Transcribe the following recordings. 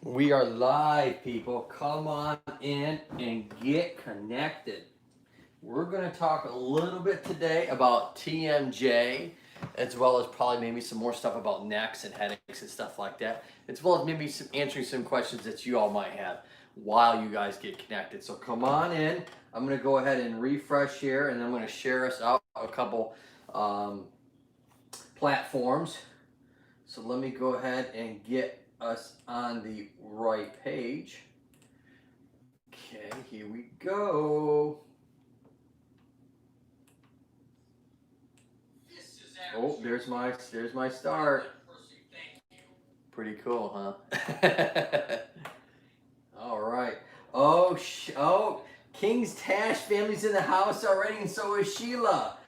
We are live, people. Come on in and get connected. We're going to talk a little bit today about TMJ, as well as probably maybe some more stuff about necks and headaches and stuff like that, as well as maybe answering some questions that you all might have while you guys get connected. So come on in. I'm going to go ahead and refresh here, and then I'm going to share us out a couple platforms. So let me go ahead and get us on the right page. Okay, here we go. Oh, there's my start. Pretty cool, huh? All right. Oh, King's Tash family's in the house already, and so is Sheila.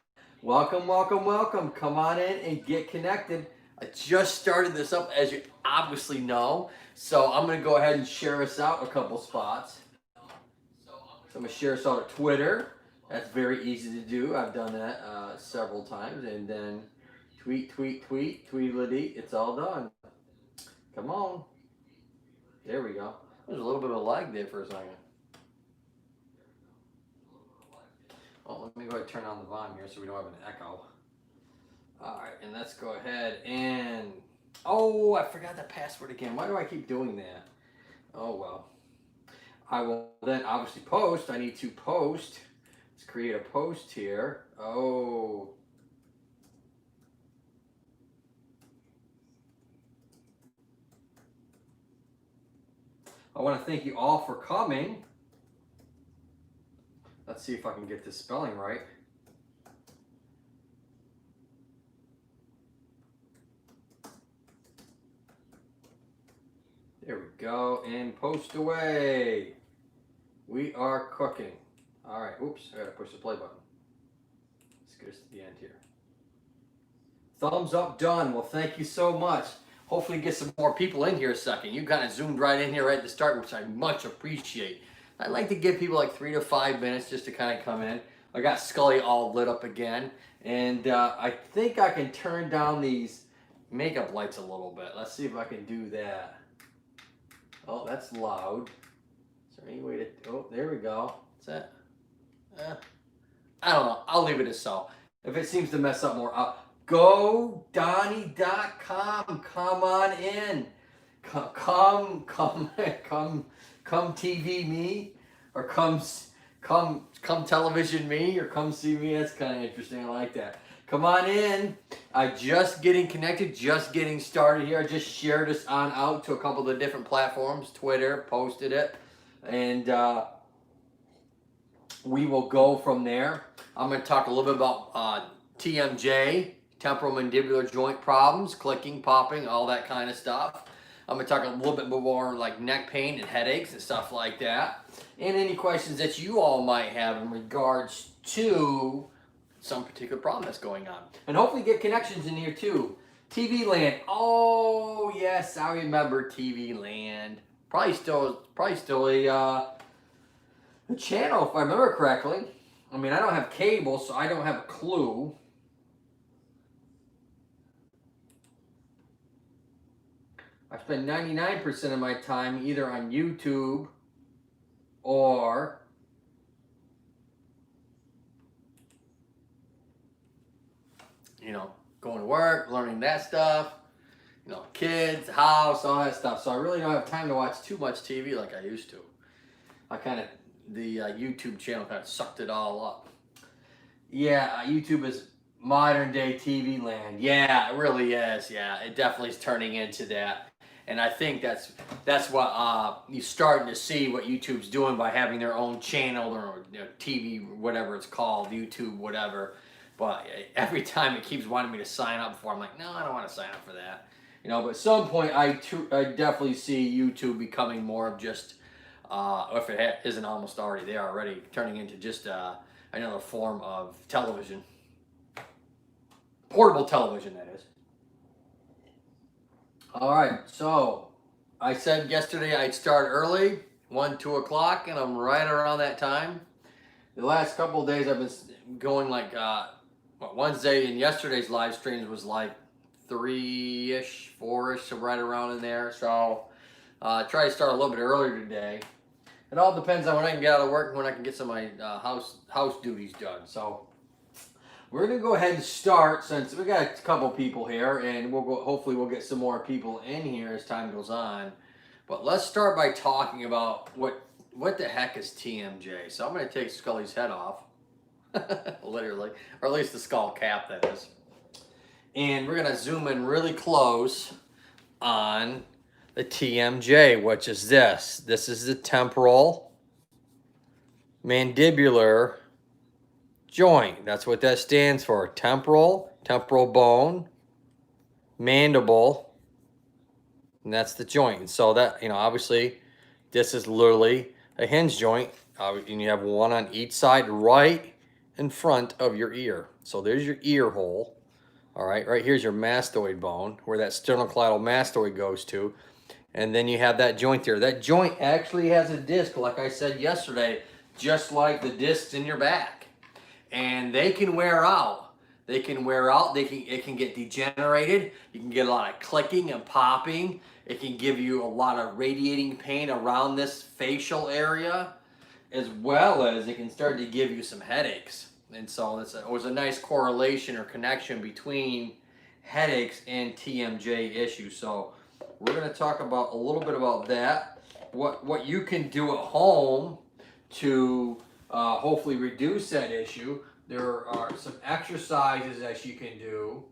Welcome, welcome, welcome. Come on in and get connected. I just started this up, as you obviously know, so I'm going to go ahead and share us out a couple spots. So I'm going to share us out at Twitter. That's very easy to do. I've done that several times. And then tweet, tweedledee. It's all done. Come on. There we go. There's a little bit of a lag there for a second. Oh, let me go ahead and turn on the volume here so we don't have an echo. All right, and let's go ahead and, oh, I forgot the password again. Why do I keep doing that? Oh, well. I will then obviously post. I need to post. Let's create a post here. Oh. I want to thank you all for coming. Let's see if I can get this spelling right. There we go, and post away. We are cooking. All right, oops, I gotta push the play button. Let's get us to the end here. Thumbs up, done. Well, thank you so much. Hopefully get some more people in here a second. You kind of zoomed right in here right at the start, which I much appreciate. I like to give people like 3 to 5 minutes just to kind of come in. I got Scully all lit up again, and I think I can turn down these makeup lights a little bit. Let's see if I can do that. Oh, that's loud. Is there any way to... Oh, there we go. What's that? I don't know. I'll leave it as so. If it seems to mess up more, go Donnie.com. Come on in. Come TV me, or come television me, or come see me. That's kind of interesting. I like that. Come on in. Just getting connected, just getting started here. I just shared this on out to a couple of the different platforms. Twitter, posted it. And we will go from there. I'm going to talk a little bit about TMJ, temporal mandibular joint problems, clicking, popping, all that kind of stuff. I'm going to talk a little bit more like neck pain and headaches and stuff like that. And any questions that you all might have in regards to some particular problem that's going on. And hopefully get connections in here too. TV Land. Oh, yes, I remember TV Land. Probably still a channel, if I remember correctly. I mean, I don't have cable, so I don't have a clue. I spend 99% of my time either on YouTube or going to work, learning that stuff, kids, house, all that stuff. So I really don't have time to watch too much TV like I used to. The YouTube channel kind of sucked it all up. Yeah, YouTube is modern day TV land. Yeah, it really is. Yeah, it definitely is turning into that. And I think that's what you're starting to see what YouTube's doing by having their own channel or TV, whatever it's called, YouTube, whatever. But every time it keeps wanting me to sign up for, I'm like, no, I don't want to sign up for that. But at some point, I definitely see YouTube becoming more of just, if it isn't almost already there already, turning into just another form of television. Portable television, that is. All right, so I said yesterday I'd start early, 1, 2 o'clock, and I'm right around that time. The last couple of days I've been going like, Wednesday and yesterday's live streams was like 3-ish, 4-ish, so right around in there. So Try to start a little bit earlier today. It all depends on when I can get out of work and when I can get some of my house duties done. So we're gonna go ahead and start, since we got a couple people here, and hopefully we'll get some more people in here as time goes on. But let's start by talking about what the heck is TMJ. So I'm gonna take Scully's head off, literally, or at least the skull cap, that is. And we're gonna zoom in really close on the TMJ, which is this. This is the temporal mandibular joint. That's what that stands for. Temporal bone, mandible, and that's the joint. And so that, obviously this is literally a hinge joint, and you have one on each side right in front of your ear. So there's your ear hole. All right, right here's your mastoid bone, where that sternocleidomastoid mastoid goes to. And then you have that joint there. That joint actually has a disc, like I said yesterday, just like the discs in your back. And they can wear out. It can get degenerated. You can get a lot of clicking and popping. It can give you a lot of radiating pain around this facial area, as well as it can start to give you some headaches. And so it was a nice correlation or connection between headaches and TMJ issues. So we're going to talk about a little bit about that, what you can do at home to hopefully reduce that issue. There are some exercises that you can do.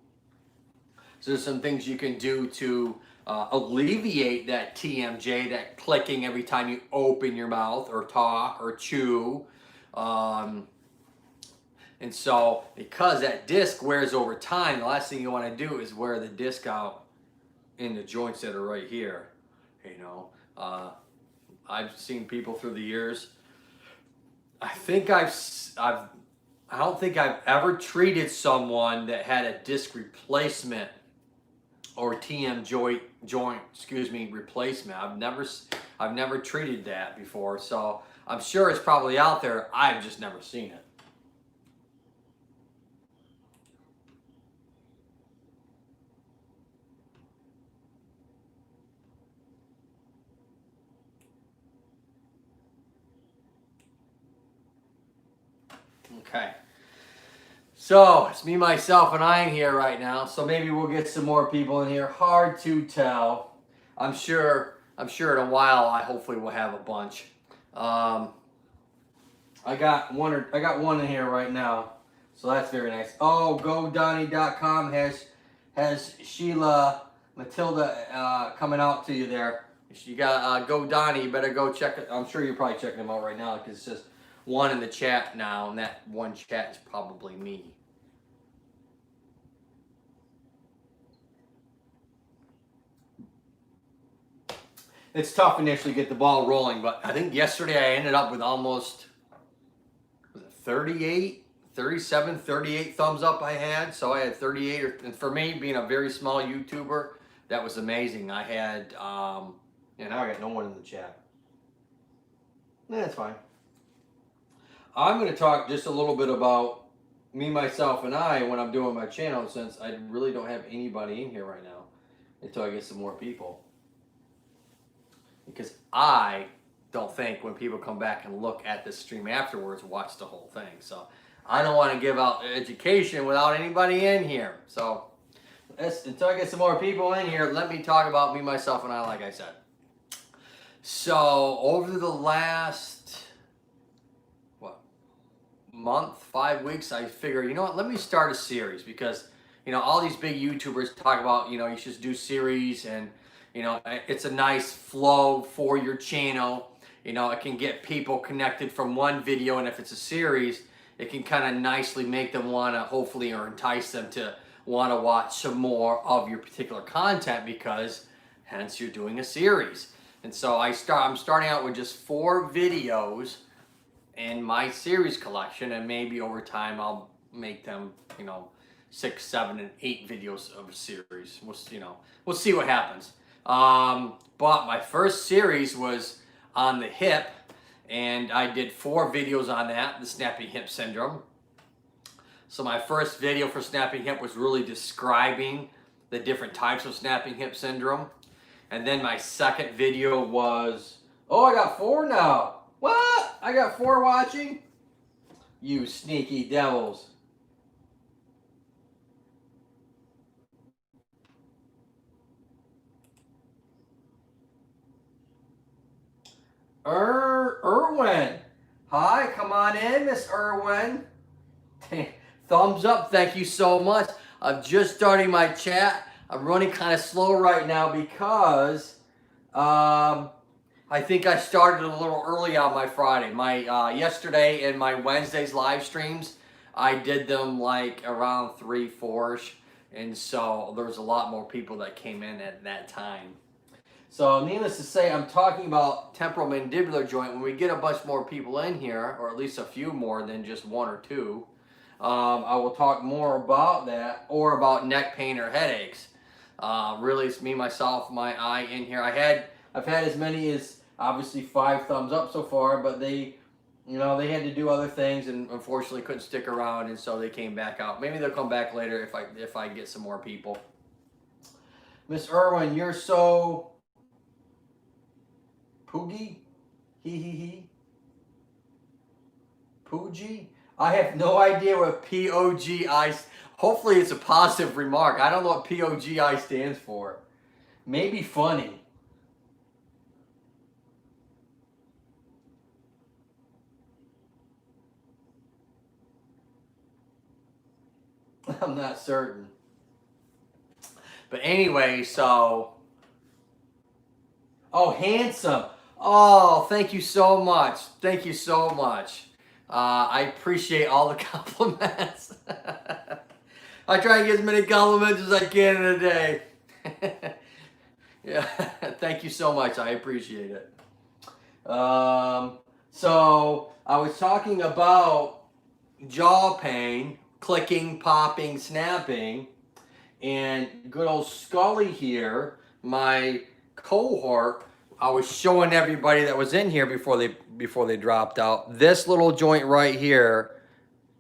So there's some things you can do to alleviate that TMJ, that clicking every time you open your mouth or talk or chew. And so because that disc wears over time, the last thing you want to do is wear the disc out in the joints that are right here. I've seen people through the years. I don't think I've ever treated someone that had a disc replacement or Tmj joint, replacement. I've never treated that before, so I'm sure it's probably out there. I've just never seen it. Okay, so it's me, myself, and I in here right now. So maybe we'll get some more people in here. Hard to tell. I'm sure in a while I hopefully will have a bunch. I got one in here right now, so that's very nice. Oh, GoDonnie.com has Sheila Matilda coming out to you there. You got Go Donnie. You better go check it. I'm sure you're probably checking them out right now, because it's just one in the chat now, and that one chat is probably me. It's tough initially to get the ball rolling, but I think yesterday I ended up with almost 38 thumbs up I had. So I had 38, and for me, being a very small YouTuber, that was amazing. I had, now I got no one in the chat. That's fine. I'm going to talk just a little bit about me, myself, and I when I'm doing my channel, since I really don't have anybody in here right now until I get some more people. Because I don't think when people come back and look at this stream afterwards, watch the whole thing. So I don't want to give out education without anybody in here. So until I get some more people in here, let me talk about me, myself, and I, like I said. So over the last month, 5 weeks, I figure, you know what, let me start a series, because all these big YouTubers talk about, you should do series, and it's a nice flow for your channel. It can get people connected from one video, and if it's a series, it can kind of nicely make them want to, hopefully, or entice them to want to watch some more of your particular content, because hence you're doing a series. And so I'm starting out with just 4 videos in my series collection, and maybe over time I'll make them 6, 7, and 8 videos of a series. We'll see what happens. But my first series was on the hip, and I did 4 videos on that, the snapping hip syndrome. So my first video for snapping hip was really describing the different types of snapping hip syndrome. And then my second video was, oh, I got 4 now. What? I got 4 watching? You sneaky devils. Irwin. Hi, come on in, Miss Irwin. Thumbs up, thank you so much. I'm just starting my chat. I'm running kind of slow right now because I think I started a little early on my Friday. My yesterday and my Wednesday's live streams, I did them like around 3, 4-ish. And so there's a lot more people that came in at that time. So needless to say, I'm talking about temporal mandibular joint. When we get a bunch more people in here, or at least a few more than just 1 or 2, I will talk more about that, or about neck pain or headaches. Really, it's me, myself, my eye in here. I've had as many as obviously 5 thumbs up so far, but they had to do other things and unfortunately couldn't stick around, and so they came back out. Maybe they'll come back later if I get some more people. Miss Irwin, you're so Poogie? He. Poogie? I have no idea what POGI. Hopefully it's a positive remark. I don't know what POGI stands for. Maybe funny. I'm not certain. But anyway, so. Oh, handsome. Oh, thank you so much. Thank you so much. I appreciate all the compliments. I try and get as many compliments as I can in a day. Yeah, thank you so much. I appreciate it. So I was talking about jaw pain, clicking, popping, snapping, and good old Scully here, my cohort. I was showing everybody that was in here before they dropped out. This little joint right here,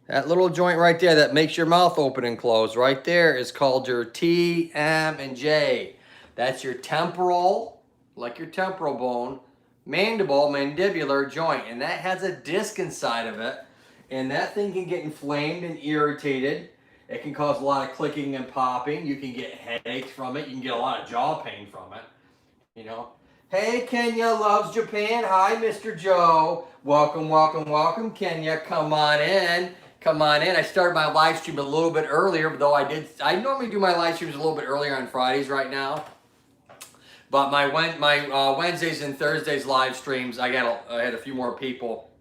that little joint right there that makes your mouth open and close right there is called your Tmj. That's your temporal, like your temporal bone, mandibular joint, and that has a disc inside of it, and that thing can get inflamed and irritated. It can cause a lot of clicking and popping. You can get headaches from it. You can get a lot of jaw pain from it. You know. Hey, Kenya loves Japan. Hi, Mr. Joe. Welcome, welcome, welcome, Kenya. Come on in. Come on in. I started my live stream a little bit earlier, though I normally do my live streams a little bit earlier on Fridays right now. But my Wednesdays and Thursdays live streams, I had a few more people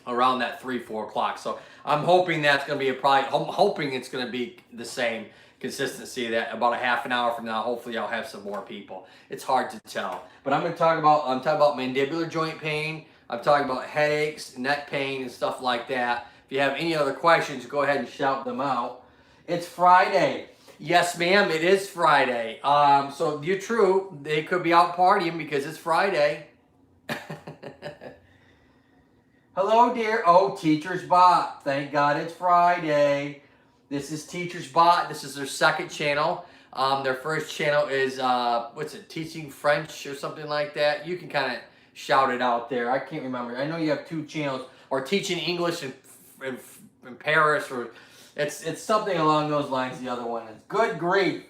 around that 3, 4 o'clock. So I'm hoping that's going to be I'm hoping it's going to be the same consistency, that about a half an hour from now, hopefully I'll have some more people. It's hard to tell. But I'm talking about mandibular joint pain. I'm talking about headaches, neck pain, and stuff like that. If you have any other questions, go ahead and shout them out. It's Friday. Yes, ma'am, it is Friday. So you're true. They could be out partying because it's Friday. Hello, dear. Oh, Teacher's Bot. Thank God it's Friday. This is Teacher's Bot. This is their second channel. Their first channel is, what's it, Teaching French or something like that. You can kind of shout it out there. I can't remember. I know you have 2 channels. Or Teaching English in Paris, or it's something along those lines. The other one is Good Grief.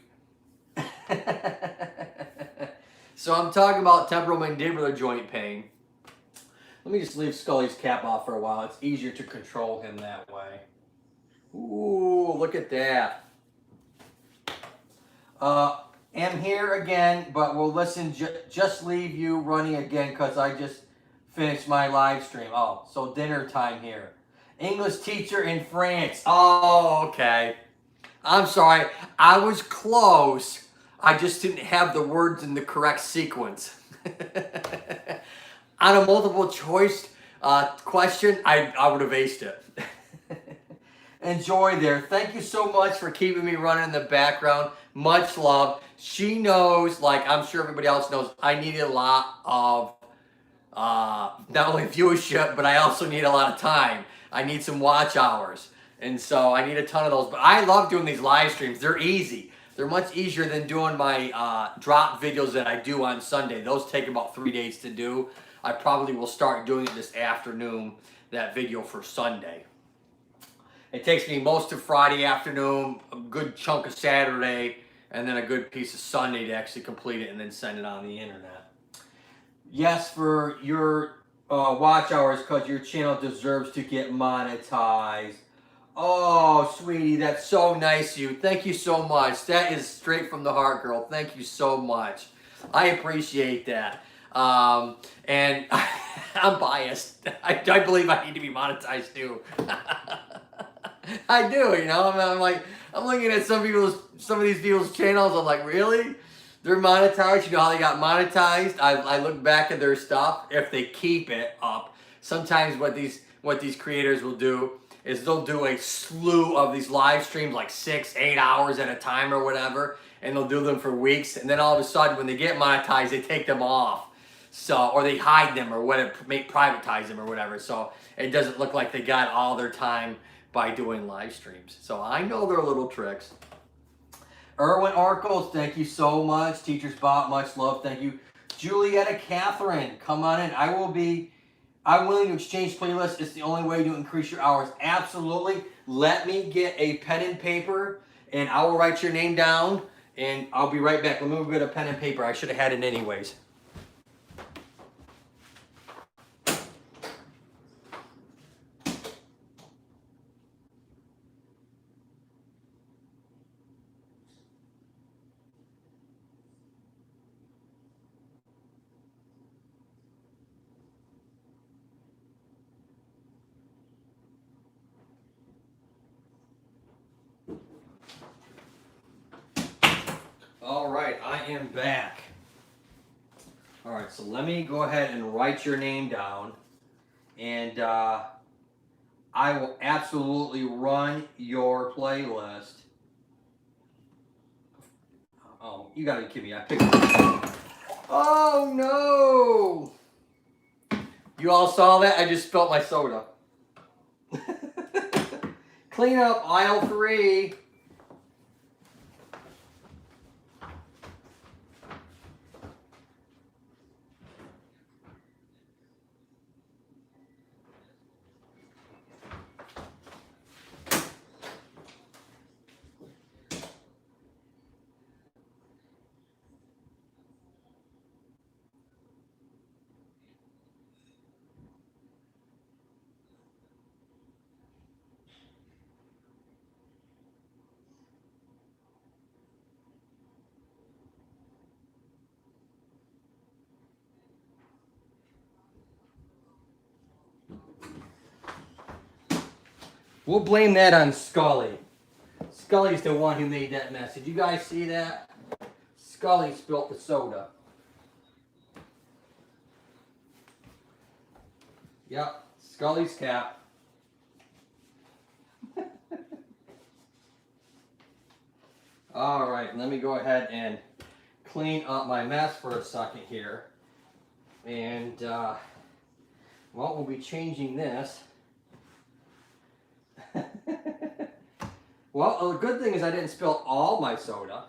So I'm talking about temporal mandibular joint pain. Let me just leave Scully's cap off for a while. It's easier to control him that way. Ooh, look at that. Am here again, but we'll just leave you running again because I just finished my live stream. Oh, so dinner time here. English teacher in France. Oh, okay. I'm sorry. I was close. I just didn't have the words in the correct sequence. On a multiple choice question, I would have aced it. Enjoy there. Thank you so much for keeping me running in the background. Much love. She knows, like I'm sure everybody else knows, I need a lot of not only viewership, but I also need a lot of time. I need some watch hours. And so I need a ton of those. But I love doing these live streams. They're easy. They're much easier than doing my drop videos that I do on Sunday. Those take about 3 days to do. I probably will start doing it this afternoon, that video for Sunday. It takes me most of Friday afternoon, a good chunk of Saturday, and then a good piece of Sunday to actually complete it and then send it on the internet. Yes, for your watch hours, because your channel deserves to get monetized. Oh, sweetie, that's so nice of you. Thank you so much. That is straight from the heart, girl. Thank you so much. I appreciate that. And I'm biased. I believe I need to be monetized too. I do, you know. I'm looking at some of these people's channels. I'm like, really? They're monetized. You know how they got monetized? I look back at their stuff. If they keep it up, sometimes what these creators will do is they'll do a slew of these live streams, like 6-8 hours at a time or whatever, and they'll do them for weeks. And then all of a sudden, when they get monetized, they take them off. So, or they hide them or whatever, privatize them or whatever. So it doesn't look like they got all their time by doing live streams. So I know their little tricks. Erwin Arkles, thank you so much. Teacher's Bot, much love, thank you. Julietta Catherine, come on in. I'm willing to exchange playlists. It's the only way to increase your hours. Absolutely. Let me get a pen and paper, and I will write your name down, and I'll be right back. Let me go get a pen and paper. I should have had it anyways. All right, I am back. All right, so let me go ahead and write your name down, and I will absolutely run your playlist. Oh, you gotta be kidding me! I picked. Oh no! You all saw that? I just spilled my soda. Clean up aisle 3. We'll blame that on Scully. Scully's the one who made that mess. Did you guys see that? Scully spilt the soda. Yep, Scully's cap. All right, let me go ahead and clean up my mess for a second here. And, well, we'll be changing this. Well, the good thing is I didn't spill all my soda.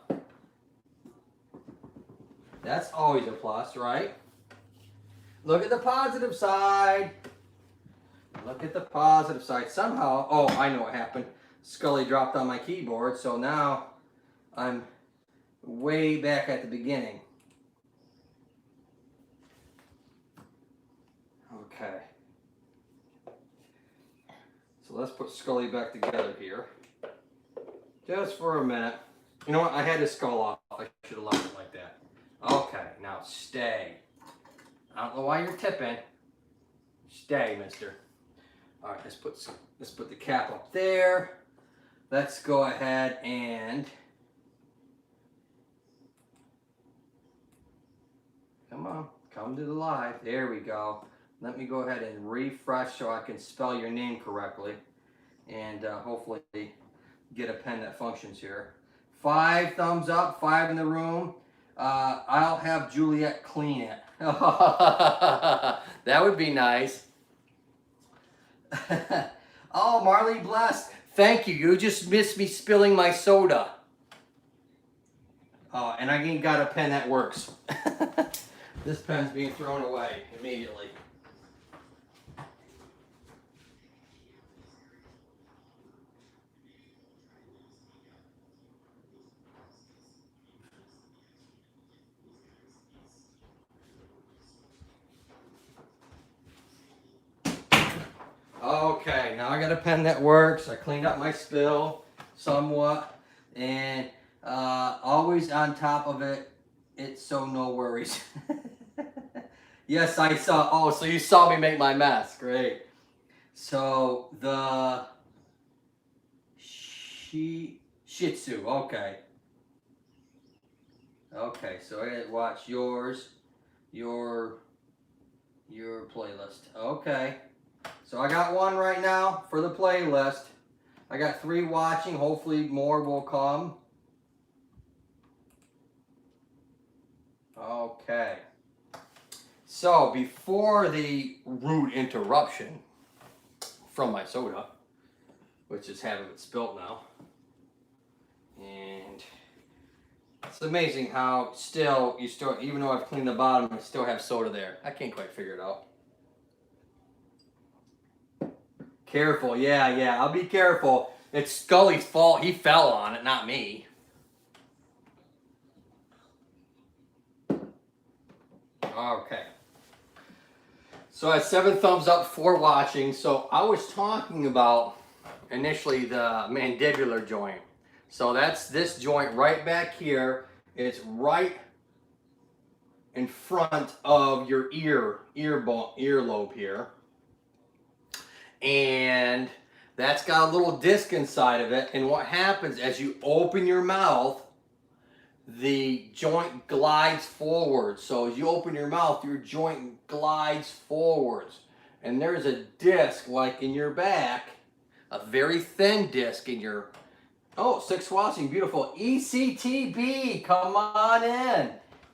That's always a plus, right? Look at the positive side. Look at the positive side. Somehow, oh, I know what happened. Scully dropped on my keyboard, so now I'm way back at the beginning. Okay. So let's put Scully back together here. Just for a minute. You know what? I had his skull off. I should have left it like that. Okay, now stay. I don't know why you're tipping. Stay, mister. All right, let's put the cap up there. Let's go ahead and come on, come to the live. There we go. Let me go ahead and refresh so I can spell your name correctly, and hopefully get a pen that functions here. 5 thumbs up, 5 in the room. I'll have Juliet clean it. That would be nice. Oh, Marley Blessed. Thank you. You just missed me spilling my soda. And I ain't got a pen that works. This pen's being thrown away immediately. Okay, now I got a pen that works. I cleaned up my spill somewhat, and always on top of it. It's so no worries. Yes, I saw. Oh, so you saw me make my mess. Great. So the Shih Tzu. Okay. Okay. So I gotta watch yours, your playlist. Okay. So I got one right now for the playlist. I got 3 watching. Hopefully more will come. Okay. So before the rude interruption from my soda, which is having it spilt now, and it's amazing how still, even though I've cleaned the bottom, I still have soda there. I can't quite figure it out. Careful, yeah, I'll be careful. It's Scully's fault. He fell on it, not me. Okay. So I had 7 thumbs up for watching. So I was talking about initially the mandibular joint. So that's this joint right back here. It's right in front of your earlobe here. And that's got a little disc inside of it. And what happens as you open your mouth, the joint glides forward. So as you open your mouth, your joint glides forwards. And there's a disc like in your back, a very thin disc in your, oh, 6 watching, beautiful. ECTB, come on in.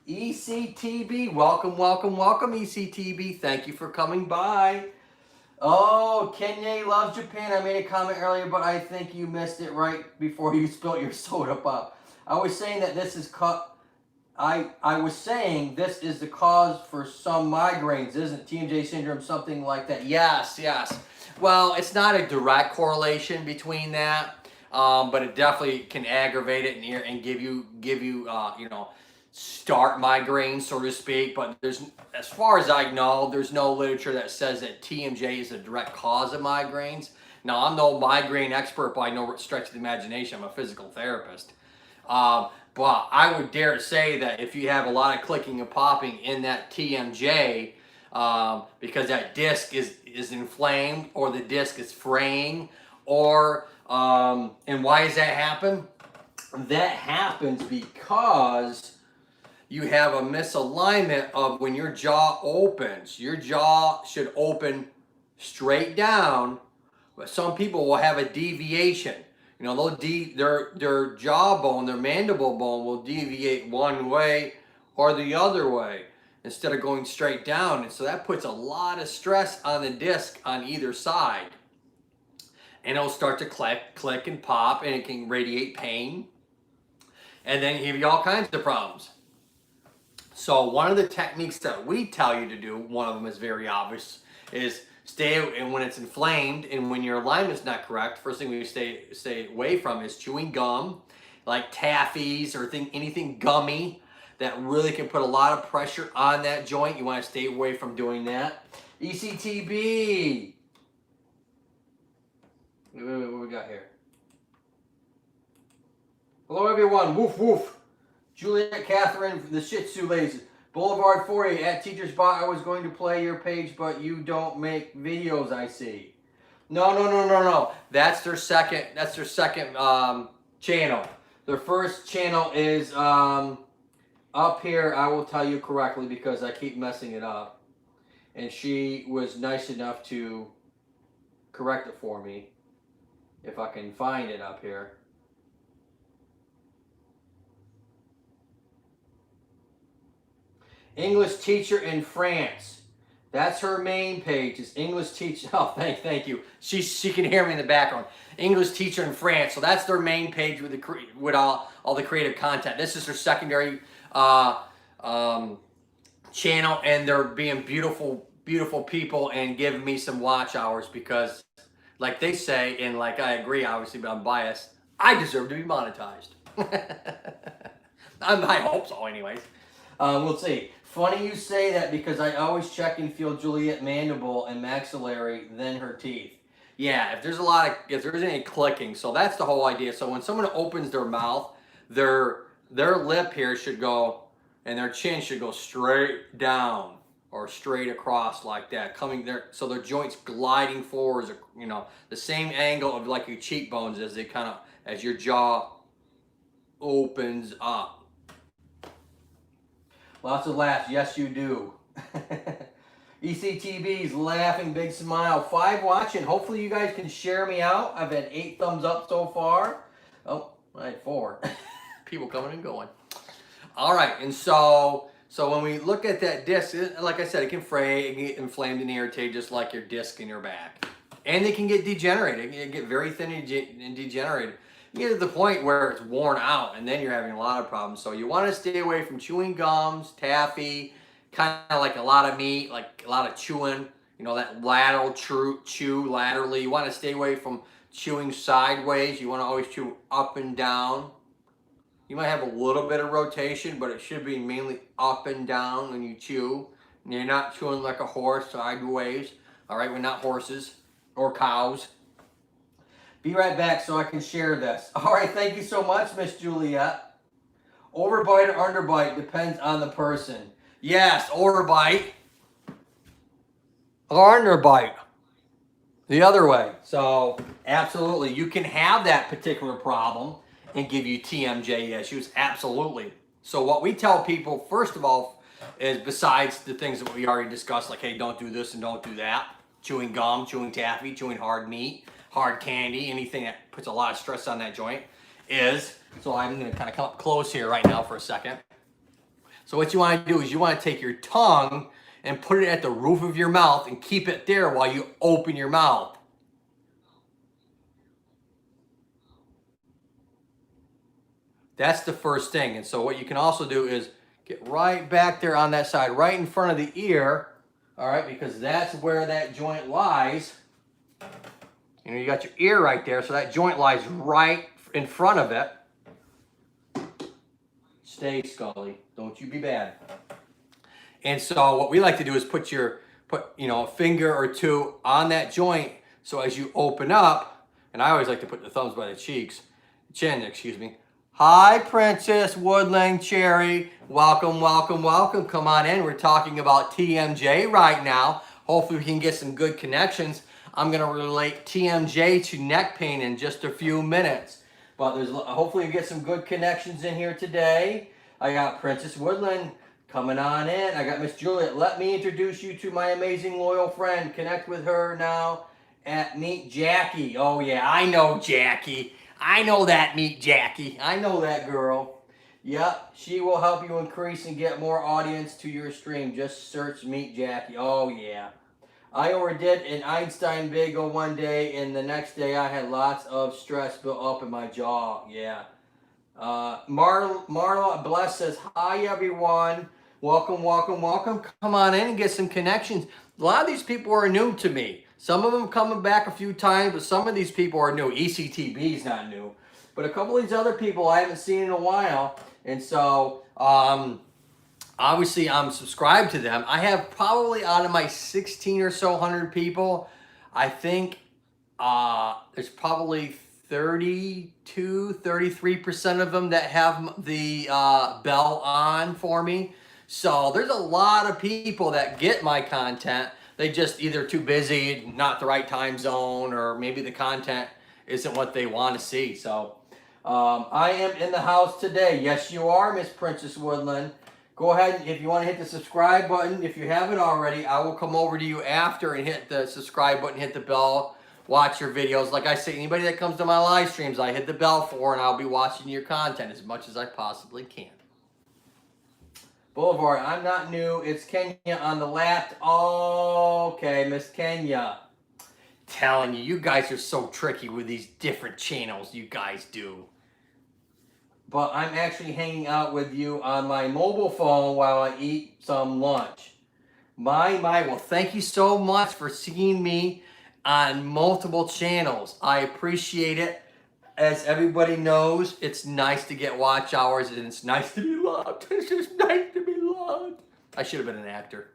ECTB, welcome, welcome, welcome, ECTB. Thank you for coming by. Oh, Kenya loves Japan. I made a comment earlier, but I think you missed it right before you spilled your soda pop. I was saying that this is I was saying this is the cause for some migraines, isn't Tmj syndrome something like that? Yes. Well, it's not a direct correlation between that, but it definitely can aggravate it and give you you know, start migraines, so to speak. But there's, as far as I know, there's no literature that says that TMJ is a direct cause of migraines. Now, I'm no migraine expert by no stretch of the imagination. I'm a physical therapist. But I would dare to say that if you have a lot of clicking and popping in that TMJ, because that disc is inflamed or the disc is fraying, or and why does that happen? That happens because you have a misalignment of when your jaw opens. Your jaw should open straight down, but some people will have a deviation. You know, their jawbone, their mandible bone will deviate one way or the other way instead of going straight down. And so that puts a lot of stress on the disc on either side. And it'll start to click and pop, and it can radiate pain. And then give you all kinds of problems. So one of the techniques that we tell you to do, one of them is very obvious, is stay, and when it's inflamed and when your alignment's not correct, first thing we stay away from is chewing gum, like taffies or anything gummy that really can put a lot of pressure on that joint. You want to stay away from doing that. ECTB. What we got here? Hello everyone. Woof woof. Juliet Catherine, the Shih Tzu ladies. Boulevard 40 at Teacher's Bot. I was going to play your page, but you don't make videos, I see. No. That's their second. That's their second channel. Their first channel is up here. I will tell you correctly because I keep messing it up. And she was nice enough to correct it for me. If I can find it up here. English teacher in France. That's her main page. Is English teacher. Oh, thank you. She can hear me in the background. English teacher in France. So that's their main page with all the creative content. This is her secondary channel, and they're being beautiful people and giving me some watch hours because, like they say, and like I agree, obviously, but I'm biased. I deserve to be monetized. I hope so, anyways. We'll see. Funny you say that because I always check and feel Juliet mandible and maxillary, then her teeth. Yeah, if there's any clicking, so that's the whole idea. So when someone opens their mouth, their lip here should go, and their chin should go straight down or straight across like that, coming there. So their joints gliding forwards, you know, the same angle of like your cheekbones as as your jaw opens up. Lots of laughs. Yes, you do. ECTB's laughing, big smile. 5 watching. Hopefully you guys can share me out. I've had 8 thumbs up so far. Oh, I had 4. People coming and going. All right, and so when we look at that disc, like I said, it can fray, it can get inflamed and irritated just like your disc in your back. And it can get degenerated. It can get very thin and degenerated. You get to the point where it's worn out, and then you're having a lot of problems. So you want to stay away from chewing gums, taffy, kind of like a lot of meat, like a lot of chewing, you know, that lateral chew laterally. You want to stay away from chewing sideways. You want to always chew up and down. You might have a little bit of rotation, but it should be mainly up and down when you chew. And you're not chewing like a horse sideways. All right, we're not horses or cows. Be right back so I can share this. All right, thank you so much, Miss Juliet. Overbite or underbite depends on the person. Yes, overbite or underbite. The other way. So, absolutely, you can have that particular problem and give you TMJ issues. Absolutely. So what we tell people, first of all, is besides the things that we already discussed, like, hey, don't do this and don't do that. Chewing gum, chewing taffy, chewing hard meat, hard candy, anything that puts a lot of stress on that joint is, so I'm going to kind of come up close here right now for a second. So what you want to do is you want to take your tongue and put it at the roof of your mouth and keep it there while you open your mouth. That's the first thing. And so what you can also do is get right back there on that side, right in front of the ear, all right, because that's where that joint lies. You know, you got your ear right there, so that joint lies right in front of it. Stay, Scully. Don't you be bad. And so what we like to do is put a finger or two on that joint, so as you open up, and I always like to put the thumbs by the chin, excuse me. Hi, Princess Woodland Cherry. Welcome, welcome, welcome. Come on in. We're talking about TMJ right now. Hopefully we can get some good connections. I'm going to relate TMJ to neck pain in just a few minutes. But hopefully you get some good connections in here today. I got Princess Woodland coming on in. I got Miss Juliet. Let me introduce you to my amazing loyal friend. Connect with her now at Meet Jackie. Oh yeah, I know Jackie. I know that Meet Jackie. I know that girl. Yep, she will help you increase and get more audience to your stream. Just search Meet Jackie. Oh yeah. I overdid an Einstein bagel one day, and the next day I had lots of stress built up in my jaw. Yeah. Marla Bless says, hi everyone. Welcome, welcome, welcome. Come on in and get some connections. A lot of these people are new to me. Some of them coming back a few times, but some of these people are new. ECTB is not new. But a couple of these other people I haven't seen in a while. And so, obviously, I'm subscribed to them. I have probably out of my 16 or so hundred people, I think there's probably 33% of them that have the bell on for me. So there's a lot of people that get my content. They just either too busy, not the right time zone, or maybe the content isn't what they want to see. So I am in the house today. Yes, you are, Miss Princess Woodland. Go ahead, if you want to hit the subscribe button. If you haven't already, I will come over to you after and hit the subscribe button, hit the bell, watch your videos. Like I say, anybody that comes to my live streams, I hit the bell for, and I'll be watching your content as much as I possibly can. Boulevard. I'm not new. It's Kenya on the left. Okay, Miss Kenya. Telling you, you guys are so tricky with these different channels you guys do. But I'm actually hanging out with you on my mobile phone while I eat some lunch. My, well, thank you so much for seeing me on multiple channels. I appreciate it. As everybody knows, it's nice to get watch hours and it's nice to be loved. It's just nice to be loved. I should have been an actor.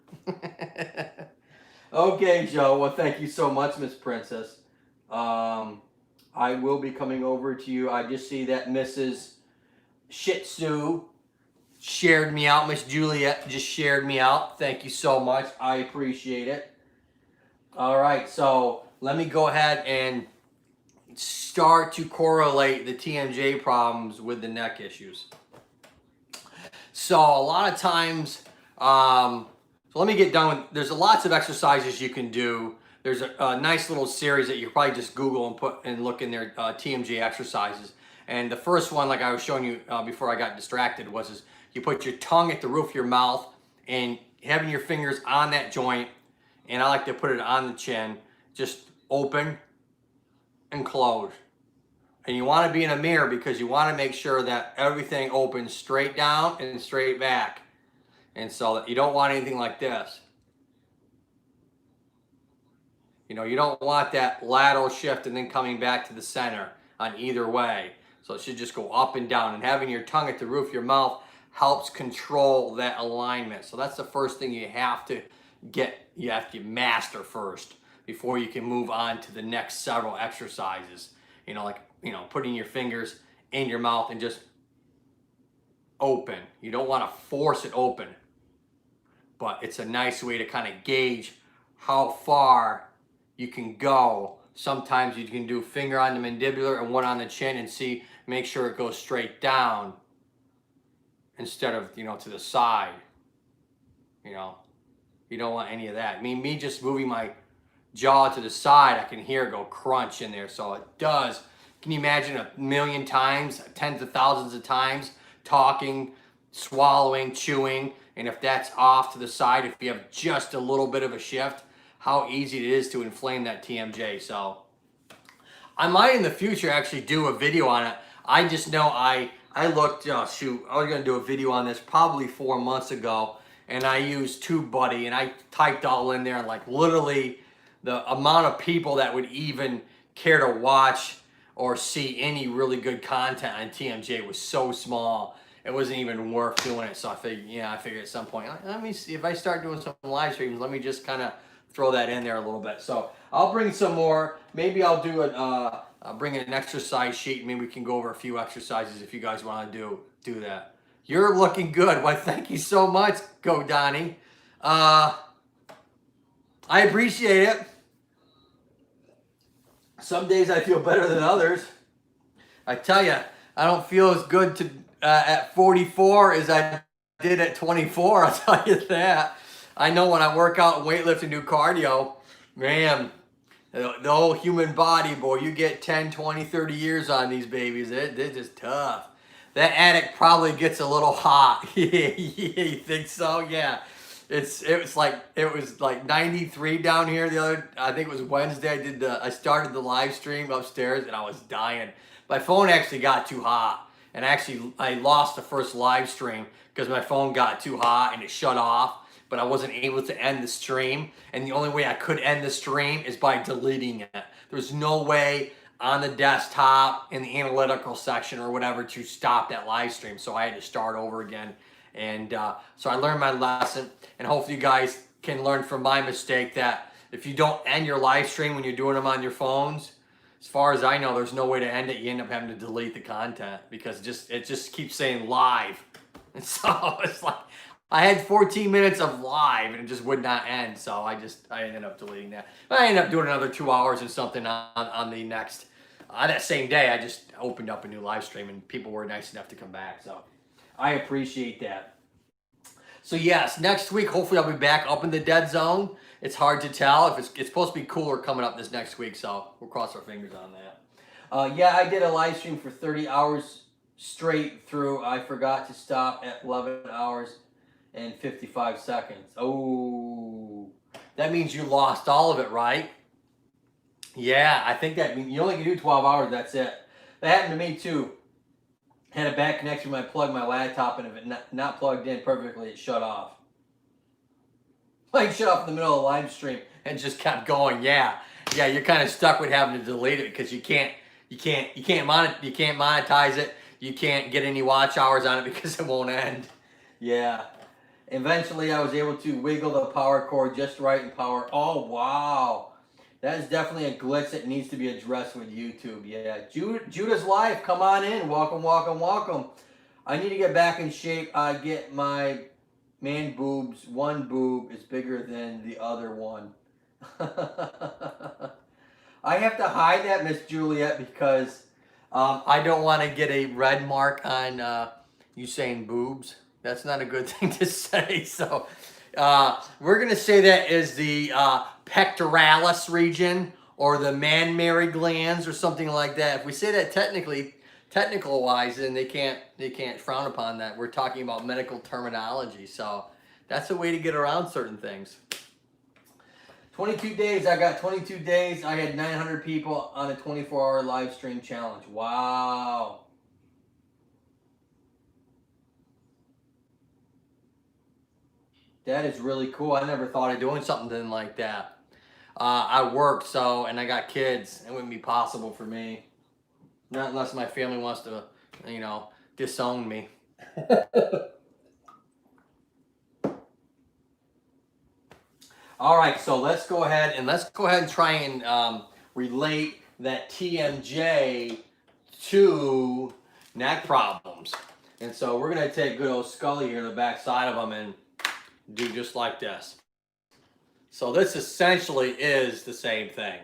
Okay, Joe. Well, thank you so much, Miss Princess. I will be coming over to you. I just see that Mrs. Shih Tzu shared me out. Miss Juliet just shared me out. Thank you so much. I appreciate it. All right, so let me go ahead and start to correlate the TMJ problems with the neck issues. So a lot of times, so let me get done with, there's lots of exercises you can do. There's a nice little series that you probably just Google and put and look in there, TMJ Exercises. And the first one, like I was showing you before I got distracted, was you put your tongue at the roof of your mouth and having your fingers on that joint, and I like to put it on the chin, just open and close. And you want to be in a mirror because you want to make sure that everything opens straight down and straight back. And so that you don't want anything like this. You know, you don't want that lateral shift and then coming back to the center on either way. So it should just go up and down. And having your tongue at the roof of your mouth helps control that alignment. So that's the first thing you have to master first before you can move on to the next several exercises. You know, like, you know, putting your fingers in your mouth and just open. You don't want to force it open, but it's a nice way to kind of gauge how far you can go. Sometimes you can do finger on the mandibular and one on the chin and see, make sure it goes straight down instead of, you know, to the side. You know, you don't want any of that. I mean, me just moving my jaw to the side, I can hear it go crunch in there. So it does. Can you imagine 1,000,000 times, tens of thousands of times, talking, swallowing, chewing, and if that's off to the side, if you have just a little bit of a shift, how easy it is to inflame that TMJ. So I might in the future actually do a video on it. I just know I looked, I was gonna do a video on this probably 4 months ago, and I used TubeBuddy, and I typed all in there, and like literally the amount of people that would even care to watch or see any really good content on TMJ was so small. It wasn't even worth doing it. So I figured, at some point, let me see if I start doing some live streams, let me just kind of throw that in there a little bit. So I'll bring some more. Maybe I'll do I'll bring an exercise sheet. Maybe we can go over a few exercises if you guys want to do that. You're looking good. Well, thank you so much, Go Donnie. I appreciate it. Some days I feel better than others. I tell you, I don't feel as good at 44 as I did at 24. I'll tell you that. I know when I work out and weightlift and do cardio, man, the whole human body, boy, you get 10, 20, 30 years on these babies. They're just tough. That attic probably gets a little hot. You think so? Yeah. It was like 93 down here I think it was Wednesday. I started the live stream upstairs and I was dying. My phone actually got too hot, and I lost the first live stream because my phone got too hot and it shut off, but I wasn't able to end the stream, and the only way I could end the stream is by deleting it. There's no way on the desktop in the analytical section or whatever to stop that live stream, so I had to start over again. And so I learned my lesson, and hopefully you guys can learn from my mistake that if you don't end your live stream when you're doing them on your phones, as far as I know, there's no way to end it. You end up having to delete the content because it just keeps saying live. And so it's like I had 14 minutes of live and it just would not end. So I ended up deleting that. But I ended up doing another 2 hours and something on the next, that same day. I just opened up a new live stream and people were nice enough to come back. So I appreciate that. So yes, next week, hopefully I'll be back up in the dead zone. It's hard to tell. If it's supposed to be cooler coming up this next week, so we'll cross our fingers on that. Yeah, I did a live stream for 30 hours straight through. I forgot to stop at 11 hours. and 55 seconds. Oh, that means you lost all of it, right? Yeah, I think that means you only can do 12 hours, that's it. That happened to me too. Had a bad connection when I plugged my laptop, and if it not plugged in perfectly, it shut off. Like shut off in the middle of the live stream and just kept going. Yeah, you're kind of stuck with having to delete it because you can't monetize it. You can't get any watch hours on it because it won't end. Yeah. Eventually, I was able to wiggle the power cord just right and power. Oh wow. That is definitely a glitch that needs to be addressed with YouTube. Yeah, Judah's Life, come on in. Welcome, welcome, welcome. I need to get back in shape. I get my man boobs. One boob is bigger than the other one. I have to hide that, Miss Juliet, because I don't want to get a red mark on you saying boobs. That's not a good thing to say. So we're going to say that is the pectoralis region or the mammary glands or something like that. If we say that technical wise, then they can't frown upon that. We're talking about medical terminology. So that's a way to get around certain things. 22 days. I got 22 days. I had 900 people on a 24-hour live stream challenge. Wow. That is really cool. I never thought of doing something like that. I worked, and I got kids. It wouldn't be possible for me. Not unless my family wants to, disown me. All right, so let's go ahead and try and relate that TMJ to neck problems. And so we're going to take good old Scully here, the back side of them, and do just like this. So this essentially is the same thing.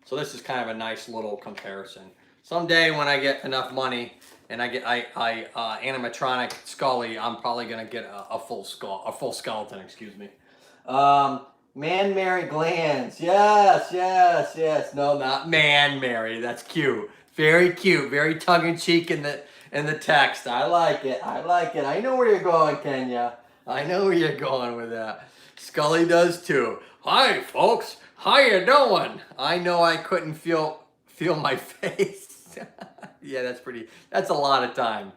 So this is kind of a nice little comparison. Someday when I get enough money and I get animatronic Scully, I'm probably gonna get a full skeleton, excuse me. Man-Mary glands. Yes. No, not man-Mary. That's cute. Very cute. Very tongue-in-cheek in the text. I like it. I know where you're going, Kenya. I know where you're going with that. Scully does too. Hi, folks. How you doing? I know I couldn't feel my face. Yeah, that's a lot of time.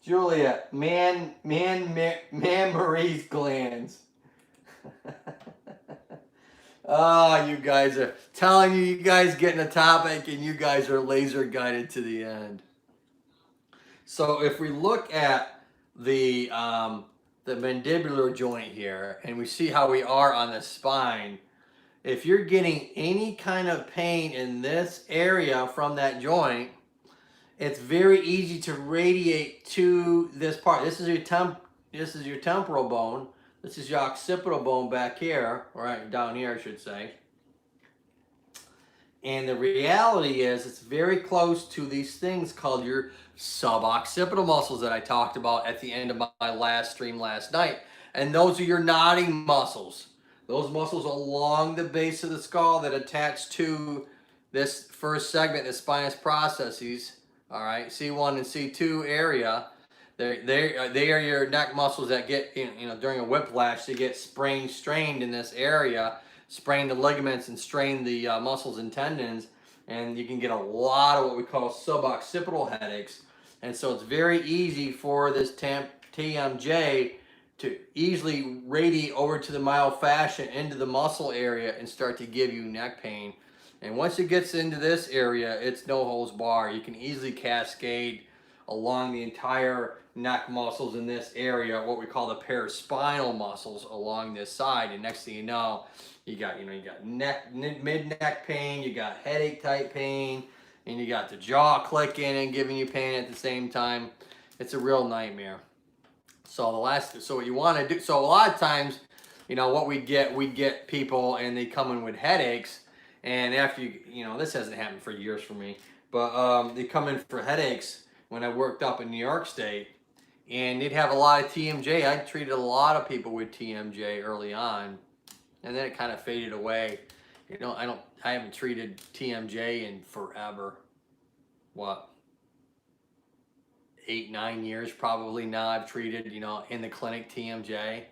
Julia, man Marie's glands. Oh, you guys are telling you guys getting a topic and you guys are laser guided to the end. So if we look at the mandibular joint here and we see how we are on the spine, if you're getting any kind of pain in this area from that joint, it's very easy to radiate to this part. This is your temporal bone. This is your occipital bone back here, right down here, I should say. And the reality is it's very close to these things called your suboccipital muscles that I talked about at the end of my last stream last night. And those are your nodding muscles. Those muscles along the base of the skull that attach to this first segment, the spinous processes, all right, C1 and C2 area. They are your neck muscles that get, during a whiplash, they get strained in this area, sprain the ligaments and strain the muscles and tendons, and you can get a lot of what we call suboccipital headaches. And so it's very easy for this TMJ to easily radiate over to the myofascia into the muscle area and start to give you neck pain. And once it gets into this area, it's no holds bar. You can easily cascade along the entire neck muscles in this area, what we call the paraspinal muscles along this side. And next thing you know, you got mid-neck pain, you got headache type pain, and you got the jaw clicking and giving you pain at the same time. It's a real nightmare. So what you want to do, so a lot of times, what we get people and they come in with headaches, and after this hasn't happened for years for me, but they come in for headaches when I worked up in New York State, and they'd have a lot of TMJ. I treated a lot of people with TMJ early on, and then it kind of faded away. I haven't treated TMJ in forever. What? 8, 9 years probably now I've treated, you know, in the clinic TMJ.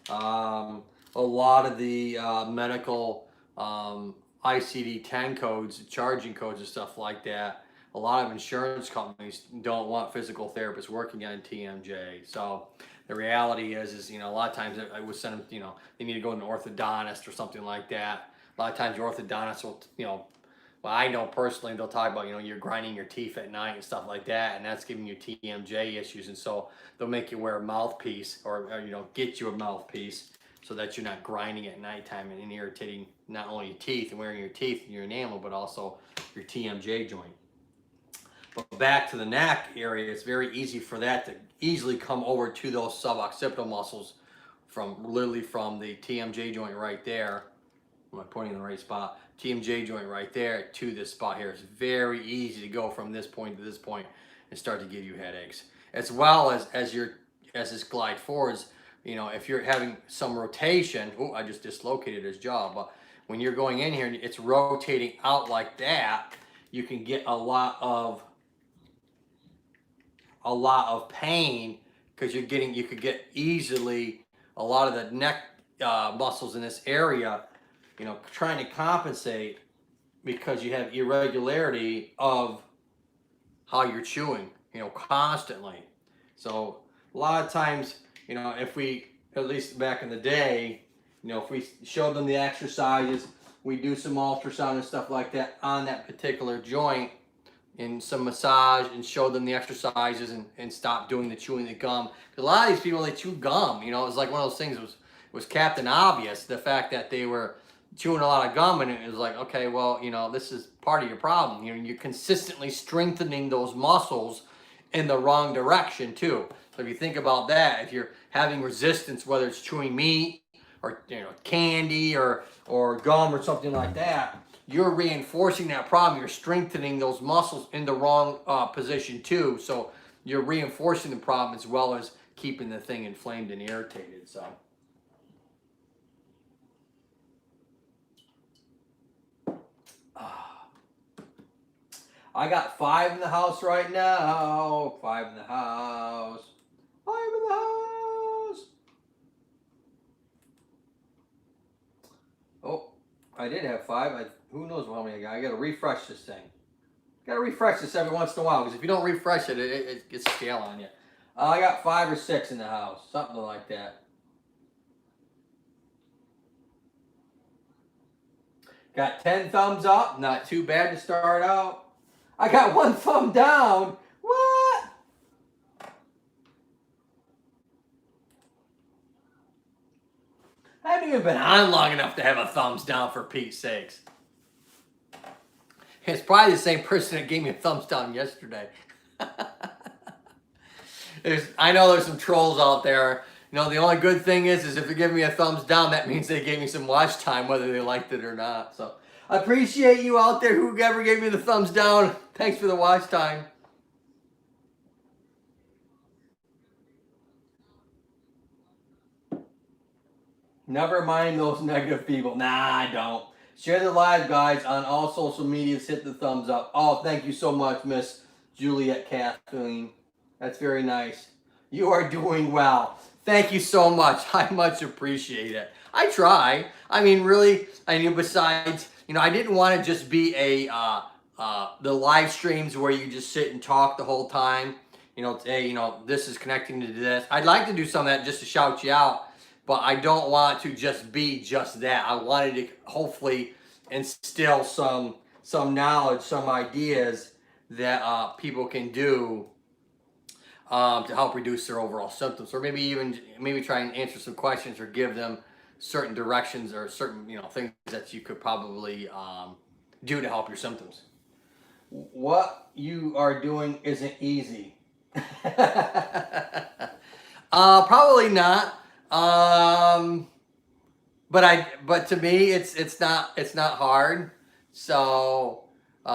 A lot of the medical ICD-10 codes, charging codes and stuff like that, a lot of insurance companies don't want physical therapists working on TMJ. So the reality is, you know, a lot of times I would send them, you know, they need to go to an orthodontist or something like that. A lot of times your orthodontist will, you know, well, I know personally they'll talk about, you know, you're grinding your teeth at night and stuff like that, and that's giving you TMJ issues, and so they'll make you wear a mouthpiece or you know, get you a mouthpiece so that you're not grinding at nighttime and irritating not only your teeth and wearing your teeth and your enamel, but also your Tmj joint. But back to the neck area, it's very easy for that to easily come over to those suboccipital muscles from literally from the Tmj joint right there. Am I pointing in the right spot? Tmj joint right there to this spot here. It's very easy to go from this point to this point and start to give you headaches. As well as this glide forwards, you know, if you're having some rotation, oh, I just dislocated his jaw, but when you're going in here and it's rotating out like that, you can get a lot of pain because you could get easily a lot of the neck muscles in this area, you know, trying to compensate because you have irregularity of how you're chewing, you know, constantly. So a lot of times, you know, if we, at least back in the day, you know, if we showed them the exercises, we do some ultrasound and stuff like that on that particular joint and some massage and show them the exercises and stop doing the chewing the gum. Because a lot of these people, they chew gum, you know, it's like one of those things was Captain Obvious, the fact that they were chewing a lot of gum, and it was like, okay, well, you know, this is part of your problem. You know, you're consistently strengthening those muscles in the wrong direction too. So if you think about that, if you're having resistance, whether it's chewing meat or, you know, candy or gum or something like that, you're reinforcing that problem. You're strengthening those muscles in the wrong position too. So you're reinforcing the problem as well as keeping the thing inflamed and irritated. So. I got 5 in the house right now. 5 in the house. 5 in the house. Oh, I did have 5. Who knows how many I got? I got to refresh this thing. Got to refresh this every once in a while because if you don't refresh it, it gets stale on you. I got 5 or 6 in the house, something like that. Got 10 thumbs up. Not too bad to start out. I got 1 thumb down. What? I haven't even been on long enough to have a thumbs down, for Pete's sakes. It's probably the same person that gave me a thumbs down yesterday. I know there's some trolls out there. You know, the only good thing is if they give me a thumbs down, that means they gave me some watch time, whether they liked it or not. So I appreciate you out there, whoever gave me the thumbs down. Thanks for the watch time. Never mind those negative people. Nah, I don't. Share the live, guys, on all social medias. Hit the thumbs up. Oh, thank you so much, Miss Juliet Kathleen. That's very nice. You are doing well. Thank you so much. I much appreciate it. I try. I mean, really, I mean, besides, you know, I didn't want to just be the live streams where you just sit and talk the whole time. You know, hey, you know, this is connecting to this. I'd like to do some of that just to shout you out, but I don't want to just be just that. I wanted to hopefully instill some knowledge, some ideas that people can do to help reduce their overall symptoms, or maybe try and answer some questions or give them certain directions or certain, you know, things that you could probably do to help your symptoms. What you are doing isn't easy. Probably not. But to me, it's not hard. So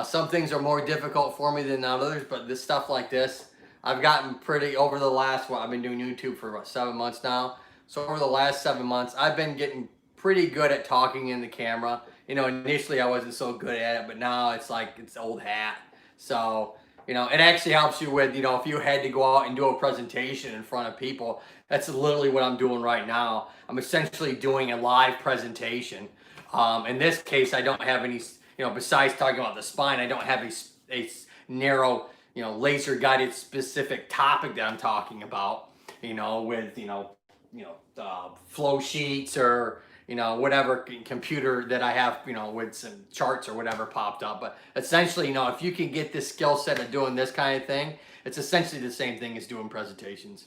some things are more difficult for me than others. But this stuff like this, I've gotten pretty over the last. I've been doing YouTube for about 7 months now. So over the last 7 months, I've been getting pretty good at talking in the camera. You know, initially I wasn't so good at it, but now it's like it's old hat. So it actually helps you with, if you had to go out and do a presentation in front of people. That's literally what I'm doing right now. I'm essentially doing a live presentation. In this case, I don't have any, besides talking about the spine, I don't have a narrow, laser guided specific topic that I'm talking about, with, flow sheets or, whatever computer that I have, with some charts or whatever popped up. But essentially, if you can get this skill set of doing this kind of thing, it's essentially the same thing as doing presentations.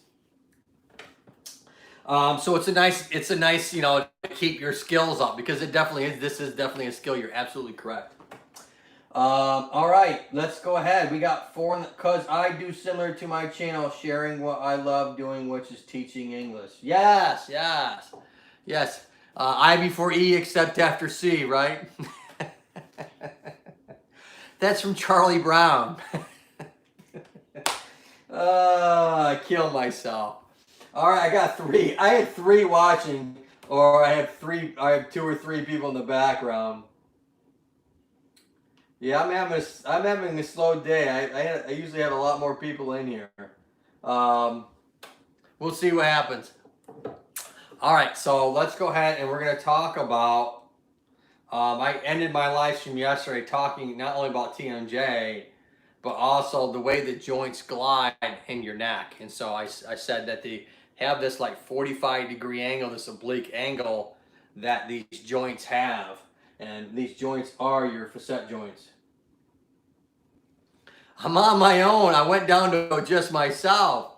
So it's a nice, to keep your skills up, because it definitely is. This is definitely a skill. You're absolutely correct. All right, let's go ahead. We got 4, because I do similar to my channel, sharing what I love doing, which is teaching English. Yes. I before E except after C, right? That's from Charlie Brown. I killed myself. All right, I got 3. I had 3 watching, or I have 2 or 3 people in the background. Yeah, I'm having a slow day. I usually have a lot more people in here. We'll see what happens. All right, so let's go ahead and we're going to talk about, I ended my live stream yesterday talking not only about TMJ, but also the way the joints glide in your neck. And so I said that they have this like 45-degree angle, this oblique angle that these joints have. And these joints are your facet joints. I'm on my own. I went down to just myself.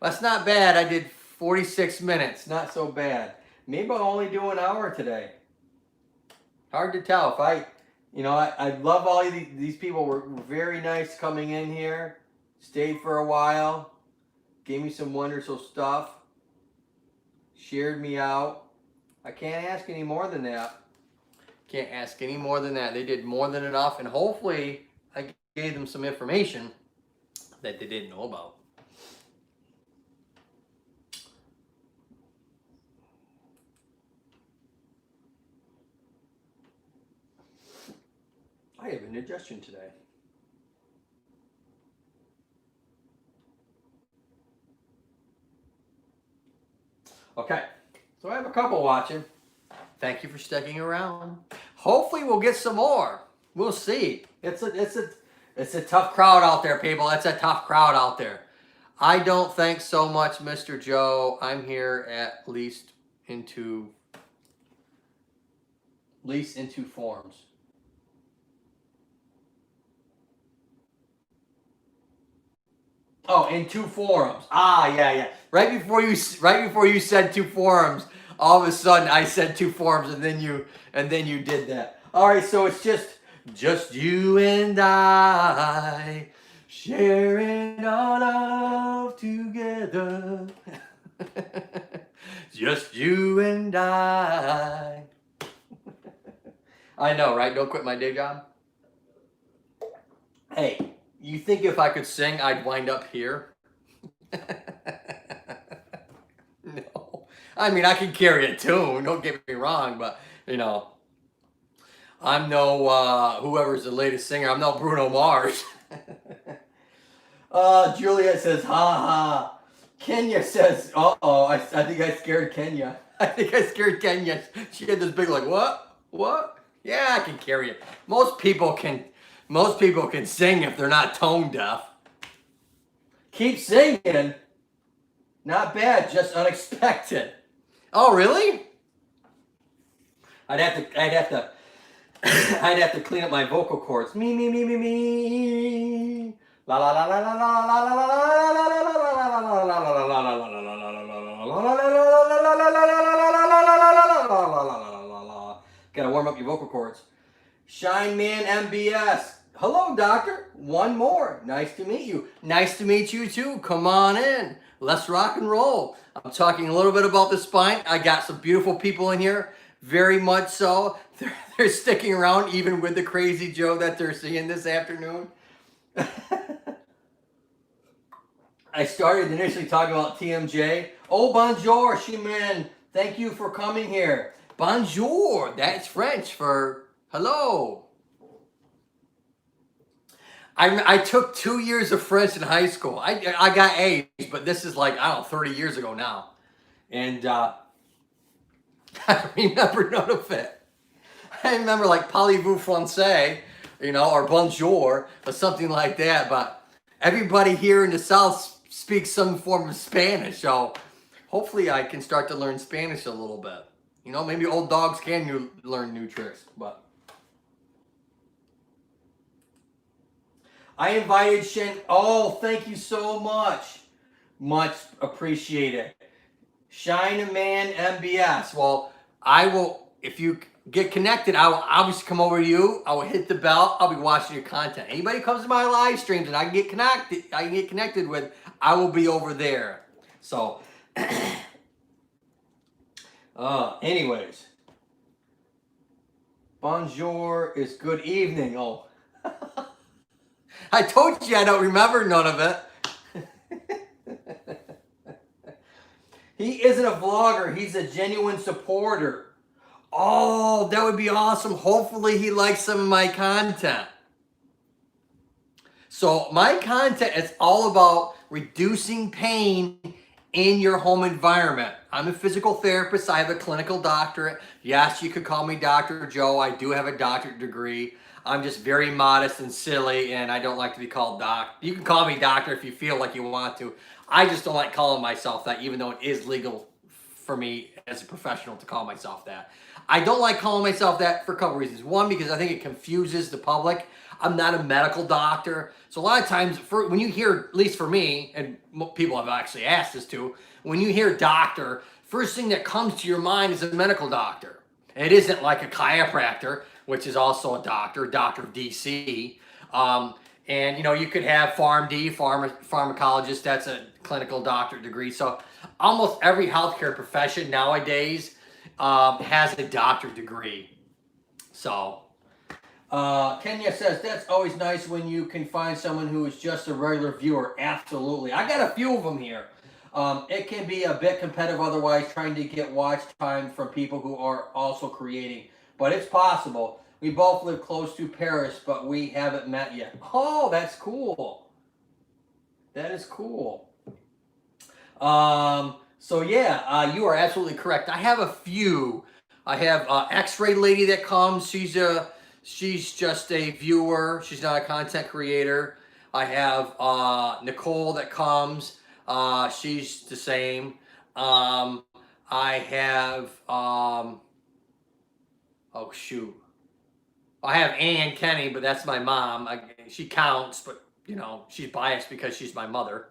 That's not bad. I did 46 minutes. Not so bad. Maybe I'll only do an hour today. Hard to tell. If I love all of these people. Were very nice coming in here. Stayed for a while. Gave me some wonderful stuff. Shared me out. I can't ask any more than that. Can't ask any more than that. They did more than enough, and hopefully I gave them some information that they didn't know about. I have indigestion today. Okay, so I have a couple watching. Thank you for sticking around. Hopefully we'll get some more. We'll see. It's a tough crowd out there, people. It's a tough crowd out there. I don't think so much, Mr. Joe. I'm here at least into forms. Oh, in 2 forums. Ah, yeah. Right before you said 2 forums, all of a sudden I said 2 forums, and then you did that. All right, so it's just you and I sharing our love together. Just you and I. I know, right? Don't quit my day job. Hey. You think if I could sing, I'd wind up here? No. I mean, I can carry a tune, don't get me wrong, but, I'm no, whoever's the latest singer, I'm no Bruno Mars. Juliet says, ha ha. Kenya says, uh-oh, I think I scared Kenya. She had this big, like, what? Yeah, I can carry it. Most people can sing if they're not tone deaf. Keep singing. Not bad, just unexpected. Oh, really? I'd have to clean up my vocal cords. Me. La la la la la la la la la. Gotta warm up your vocal cords. Shine Man MBS. Hello, doctor. One more. Nice to meet you. Nice to meet you too. Come on in. Let's rock and roll. I'm talking a little bit about the spine. I got some beautiful people in here. Very much so. They're sticking around even with the crazy Joe that they're seeing this afternoon. I started initially talking about TMJ. Oh, bonjour, Shimen. Thank you for coming here. Bonjour. That's French for hello. I took 2 years of French in high school. I got A's, but this is like, I don't know, 30 years ago now. And I remember none of it. I remember like parlez-vous français, you know, or bonjour, or something like that. But everybody here in the South speaks some form of Spanish. So hopefully I can start to learn Spanish a little bit. You know, maybe old dogs can learn new tricks, but. I invited Shen. Oh, thank you so much. Much appreciated. Shine Man MBS. Well, I will, if you get connected, I will obviously come over to you. I will hit the bell. I'll be watching your content. Anybody comes to my live streams and I can get connected with, I will be over there. So, anyways. Bonjour is good evening. Oh. I told you I don't remember none of it. He isn't a vlogger. He's a genuine supporter. Oh, that would be awesome. Hopefully he likes some of my content. So my content is all about reducing pain in your home environment. I'm a physical therapist. I have a clinical doctorate. Yes, you could call me Dr. Joe. I do have a doctorate degree. I'm just very modest and silly, and I don't like to be called doc. You can call me doctor if you feel like you want to. I just don't like calling myself that, even though it is legal for me as a professional to call myself that. I don't like calling myself that for a couple reasons. One, because I think it confuses the public. I'm not a medical doctor. So a lot of times, when you hear, at least for me, and people have actually asked this too, when you hear doctor, first thing that comes to your mind is a medical doctor. And it isn't like a chiropractor, which is also a doctor of DC. And, you know, you could have PharmD, pharmacologist, that's a clinical doctorate degree. So almost every healthcare profession nowadays has a doctorate degree. So Kenya says, that's always nice when you can find someone who is just a regular viewer. Absolutely. I got a few of them here. It can be a bit competitive otherwise, trying to get watch time from people who are also creating. But it's possible. We both live close to Paris, but we haven't met yet. Oh, that's cool. That is cool. So yeah, you are absolutely correct. I have a few. I have X-Ray lady that comes. She's just a viewer. She's not a content creator. I have Nicole that comes. She's the same. I have oh shoot. I have Ann Kenny, but that's my mom. She counts, but you know, she's biased because she's my mother.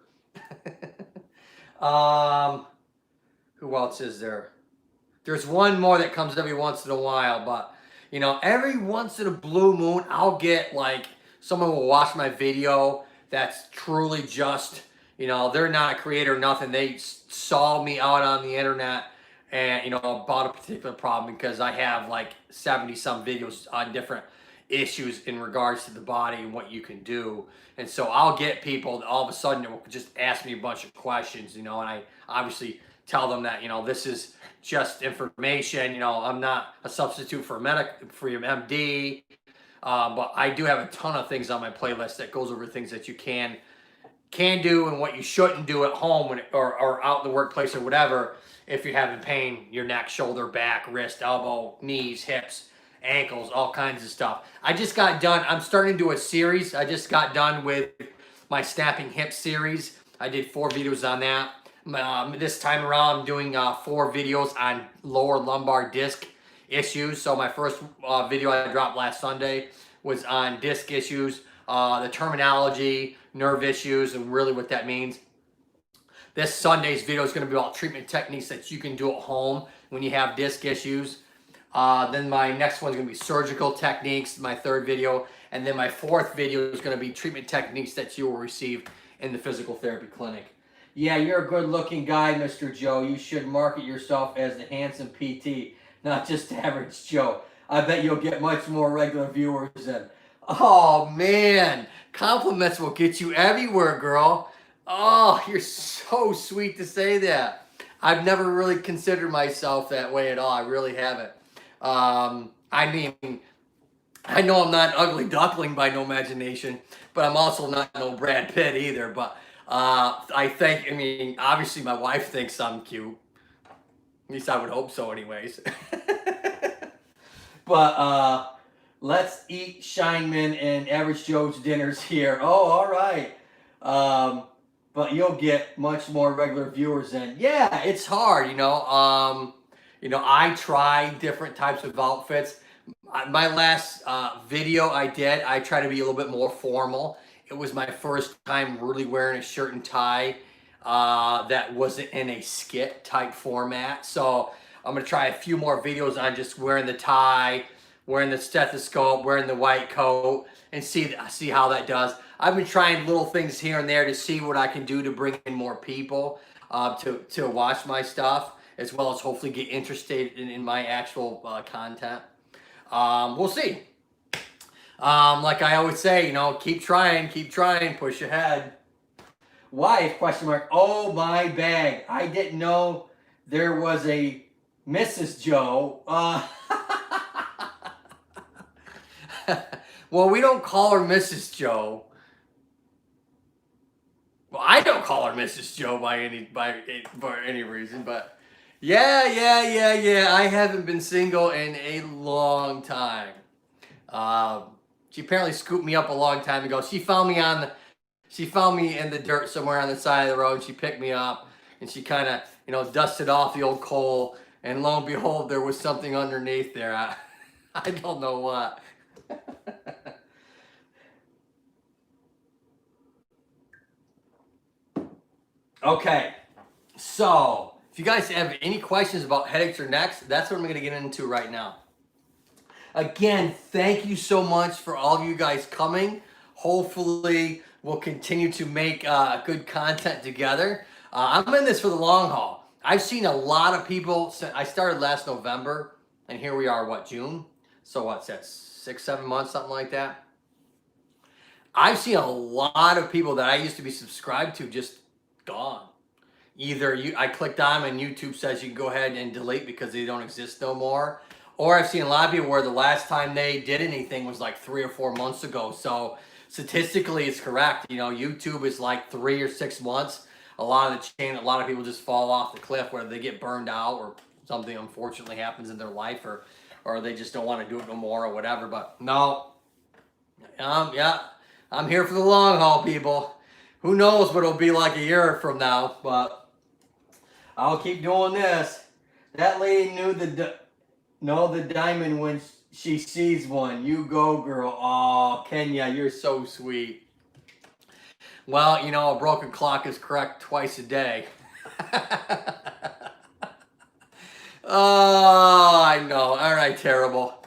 Who else is there? There's one more that comes every once in a while, but you know, every once in a blue moon, I'll get like someone will watch my video that's truly just, you know, they're not a creator or nothing. They saw me out on the internet and, you know, about a particular problem because I have like 70 some videos on different issues in regards to the body and what you can do. And so I'll get people that all of a sudden will just ask me a bunch of questions, you know, and I obviously tell them that, you know, this is just information, you know, I'm not a substitute for your MD, but I do have a ton of things on my playlist that goes over things that you can do and what you shouldn't do at home or out in the workplace or whatever if you're having pain, your neck, shoulder, back, wrist, elbow, knees, hips, ankles, all kinds of stuff. I just got done. I'm starting to do a series. I just got done with my snapping hip series. I did 4 videos on that. This time around, I'm doing 4 videos on lower lumbar disc issues. So my first video I dropped last Sunday was on disc issues, the terminology, nerve issues, and really what that means. This Sunday's video is going to be about treatment techniques that you can do at home when you have disc issues. Then my next one is going to be surgical techniques, my 3rd video. And then my 4th video is going to be treatment techniques that you will receive in the physical therapy clinic. Yeah, you're a good-looking guy, Mr. Joe. You should market yourself as the handsome PT, not just average Joe. I bet you'll get much more regular viewers than. Oh, man. Compliments will get you everywhere, girl. Oh, you're so sweet to say that. I've never really considered myself that way at all. I really haven't. I mean, I know I'm not an ugly duckling by no imagination, but I'm also not no Brad Pitt either. But I mean, obviously my wife thinks I'm cute. At least I would hope so anyways. But let's eat Shineman and Average Joe's dinners here. Oh, all right. But you'll get much more regular viewers in. Yeah, it's hard, you know. I try different types of outfits. My last video I try to be a little bit more formal. It was my first time really wearing a shirt and tie that wasn't in a skit type format. So I'm gonna try a few more videos on just wearing the tie, wearing the stethoscope, wearing the white coat, and see how that does. I've been trying little things here and there to see what I can do to bring in more people to watch my stuff, as well as hopefully get interested in my actual content. We'll see. Like I always say, you know, keep trying, push ahead. Wife, question mark. Oh, my bag. I didn't know there was a Mrs. Joe. Well, we don't call her Mrs. Joe. Well, I don't call her Mrs. Joe for any reason, but yeah. I haven't been single in a long time. She apparently scooped me up a long time ago. She found me in the dirt somewhere on the side of the road. She picked me up and she kind of, you know, dusted off the old coal. And lo and behold, there was something underneath there. I don't know what. Okay, so if you guys have any questions about headaches or necks, that's what I'm going to get into right now. Again, thank you so much for all of you guys coming. Hopefully, we'll continue to make good content together. I'm in this for the long haul. I've seen a lot of people. I started last November, and here we are, what, June? So what's that, 6-7 months, something like that? I've seen a lot of people that I used to be subscribed to just gone. Either I clicked on them and YouTube says you can go ahead and delete because they don't exist no more. Or I've seen a lot of people where the last time they did anything was like 3 or 4 months ago. So statistically, it's correct. You know, YouTube is like 3 or 6 months. A lot of people just fall off the cliff, whether they get burned out or something unfortunately happens in their life, or they just don't want to do it no more or whatever. But no, yeah, I'm here for the long haul, people. Who knows what it'll be like a year from now, but I'll keep doing this. That lady knew the diamond when she sees one. You go, girl. Oh, Kenya, you're so sweet. Well, you know, a broken clock is correct twice a day. Oh, I know. All right, terrible.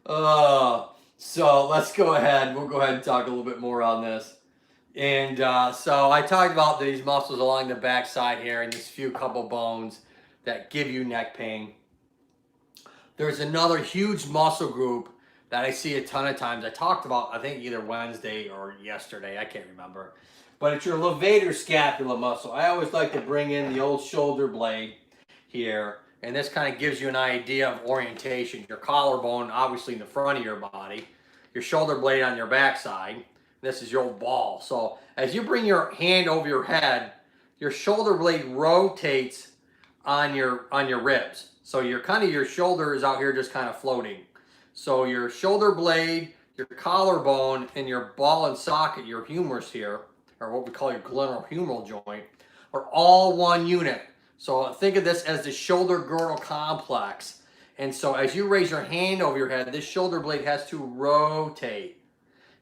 Oh. So let's go ahead. We'll go ahead and talk a little bit more on this. And so I talked about these muscles along the back side here and these couple bones that give you neck pain. There's another huge muscle group that I see a ton of times. I talked about, I think, either Wednesday or yesterday. I can't remember. But it's your levator scapula muscle. I always like to bring in the old shoulder blade here. And this kind of gives you an idea of orientation. Your collarbone, obviously, in the front of your body. Your shoulder blade on your backside. This is your old ball. So as you bring your hand over your head, your shoulder blade rotates on your ribs. So your shoulder is out here just kind of floating. So your shoulder blade, your collarbone, and your ball and socket, your humerus here, or what we call your glenohumeral joint, are all one unit. So think of this as the shoulder girdle complex. And so as you raise your hand over your head, this shoulder blade has to rotate.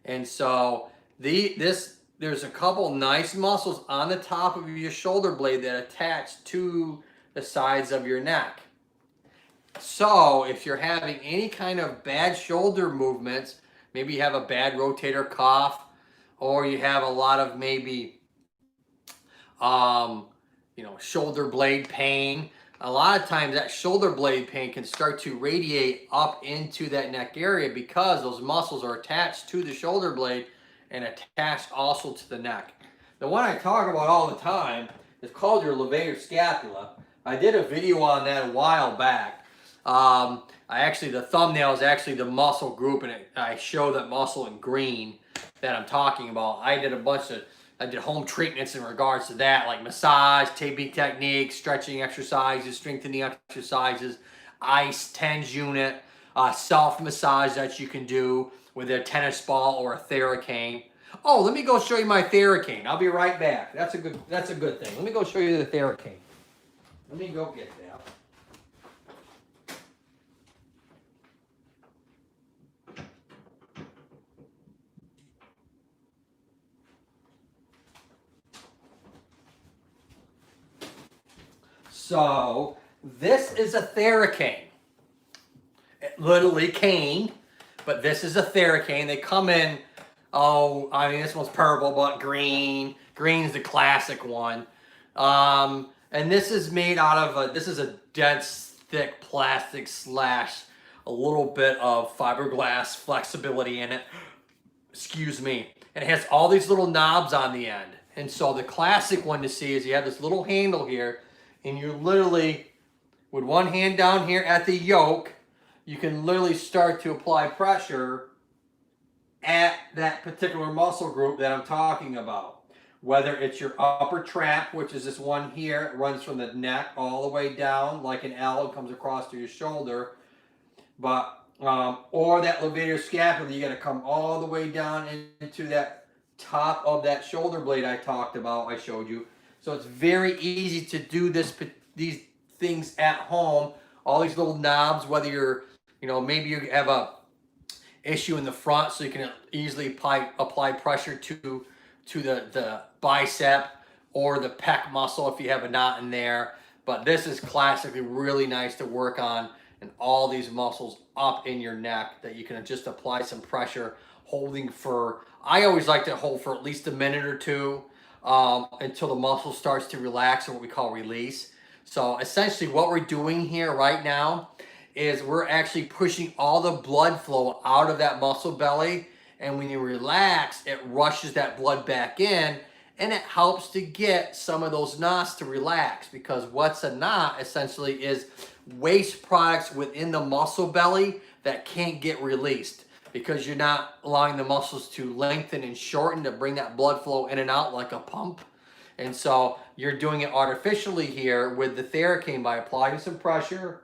And so there's a couple nice muscles on the top of your shoulder blade that attach to the sides of your neck. So if you're having any kind of bad shoulder movements, maybe you have a bad rotator cuff, or you have a lot of maybe shoulder blade pain. A lot of times that shoulder blade pain can start to radiate up into that neck area because those muscles are attached to the shoulder blade and attached also to the neck. The one I talk about all the time is called your levator scapula. I did a video on that a while back. The thumbnail is actually the muscle group, and I show that muscle in green that I'm talking about. I did home treatments in regards to that, like massage, taping techniques, stretching exercises, strengthening exercises, ice, TENS unit, self-massage that you can do with a tennis ball or a Theracane. Oh, let me go show you my Theracane. I'll be right back. That's a good thing. Let me go show you the Theracane. Let me go get that. So, this is a Theracane. Literally cane, but this is a Theracane. They come in, this one's purple, but green. Green's the classic one. And this is made out of this is a dense, thick plastic slash a little bit of fiberglass flexibility in it. Excuse me. And it has all these little knobs on the end. And so the classic one to see is you have this little handle here, and you literally, with one hand down here at the yoke, you can literally start to apply pressure at that particular muscle group that I'm talking about. Whether it's your upper trap, which is this one here, it runs from the neck all the way down like an L and comes across to your shoulder, but or that Levator Scapula, you got to come all the way down into that top of that shoulder blade I showed you. So it's very easy to do these things at home. All these little knobs, whether you're, maybe you have a issue in the front, so you can easily apply pressure to the bicep or the pec muscle if you have a knot in there. But this is classically really nice to work on, and all these muscles up in your neck that you can just apply some pressure, holding for, I always like to hold for at least a minute or two until the muscle starts to relax, or what we call release. So essentially what we're doing here right now is we're actually pushing all the blood flow out of that muscle belly, and when you relax, it rushes that blood back in, and it helps to get some of those knots to relax, because what's a knot essentially is waste products within the muscle belly that can't get released because you're not allowing the muscles to lengthen and shorten to bring that blood flow in and out like a pump. And so you're doing it artificially here with the Theracane by applying some pressure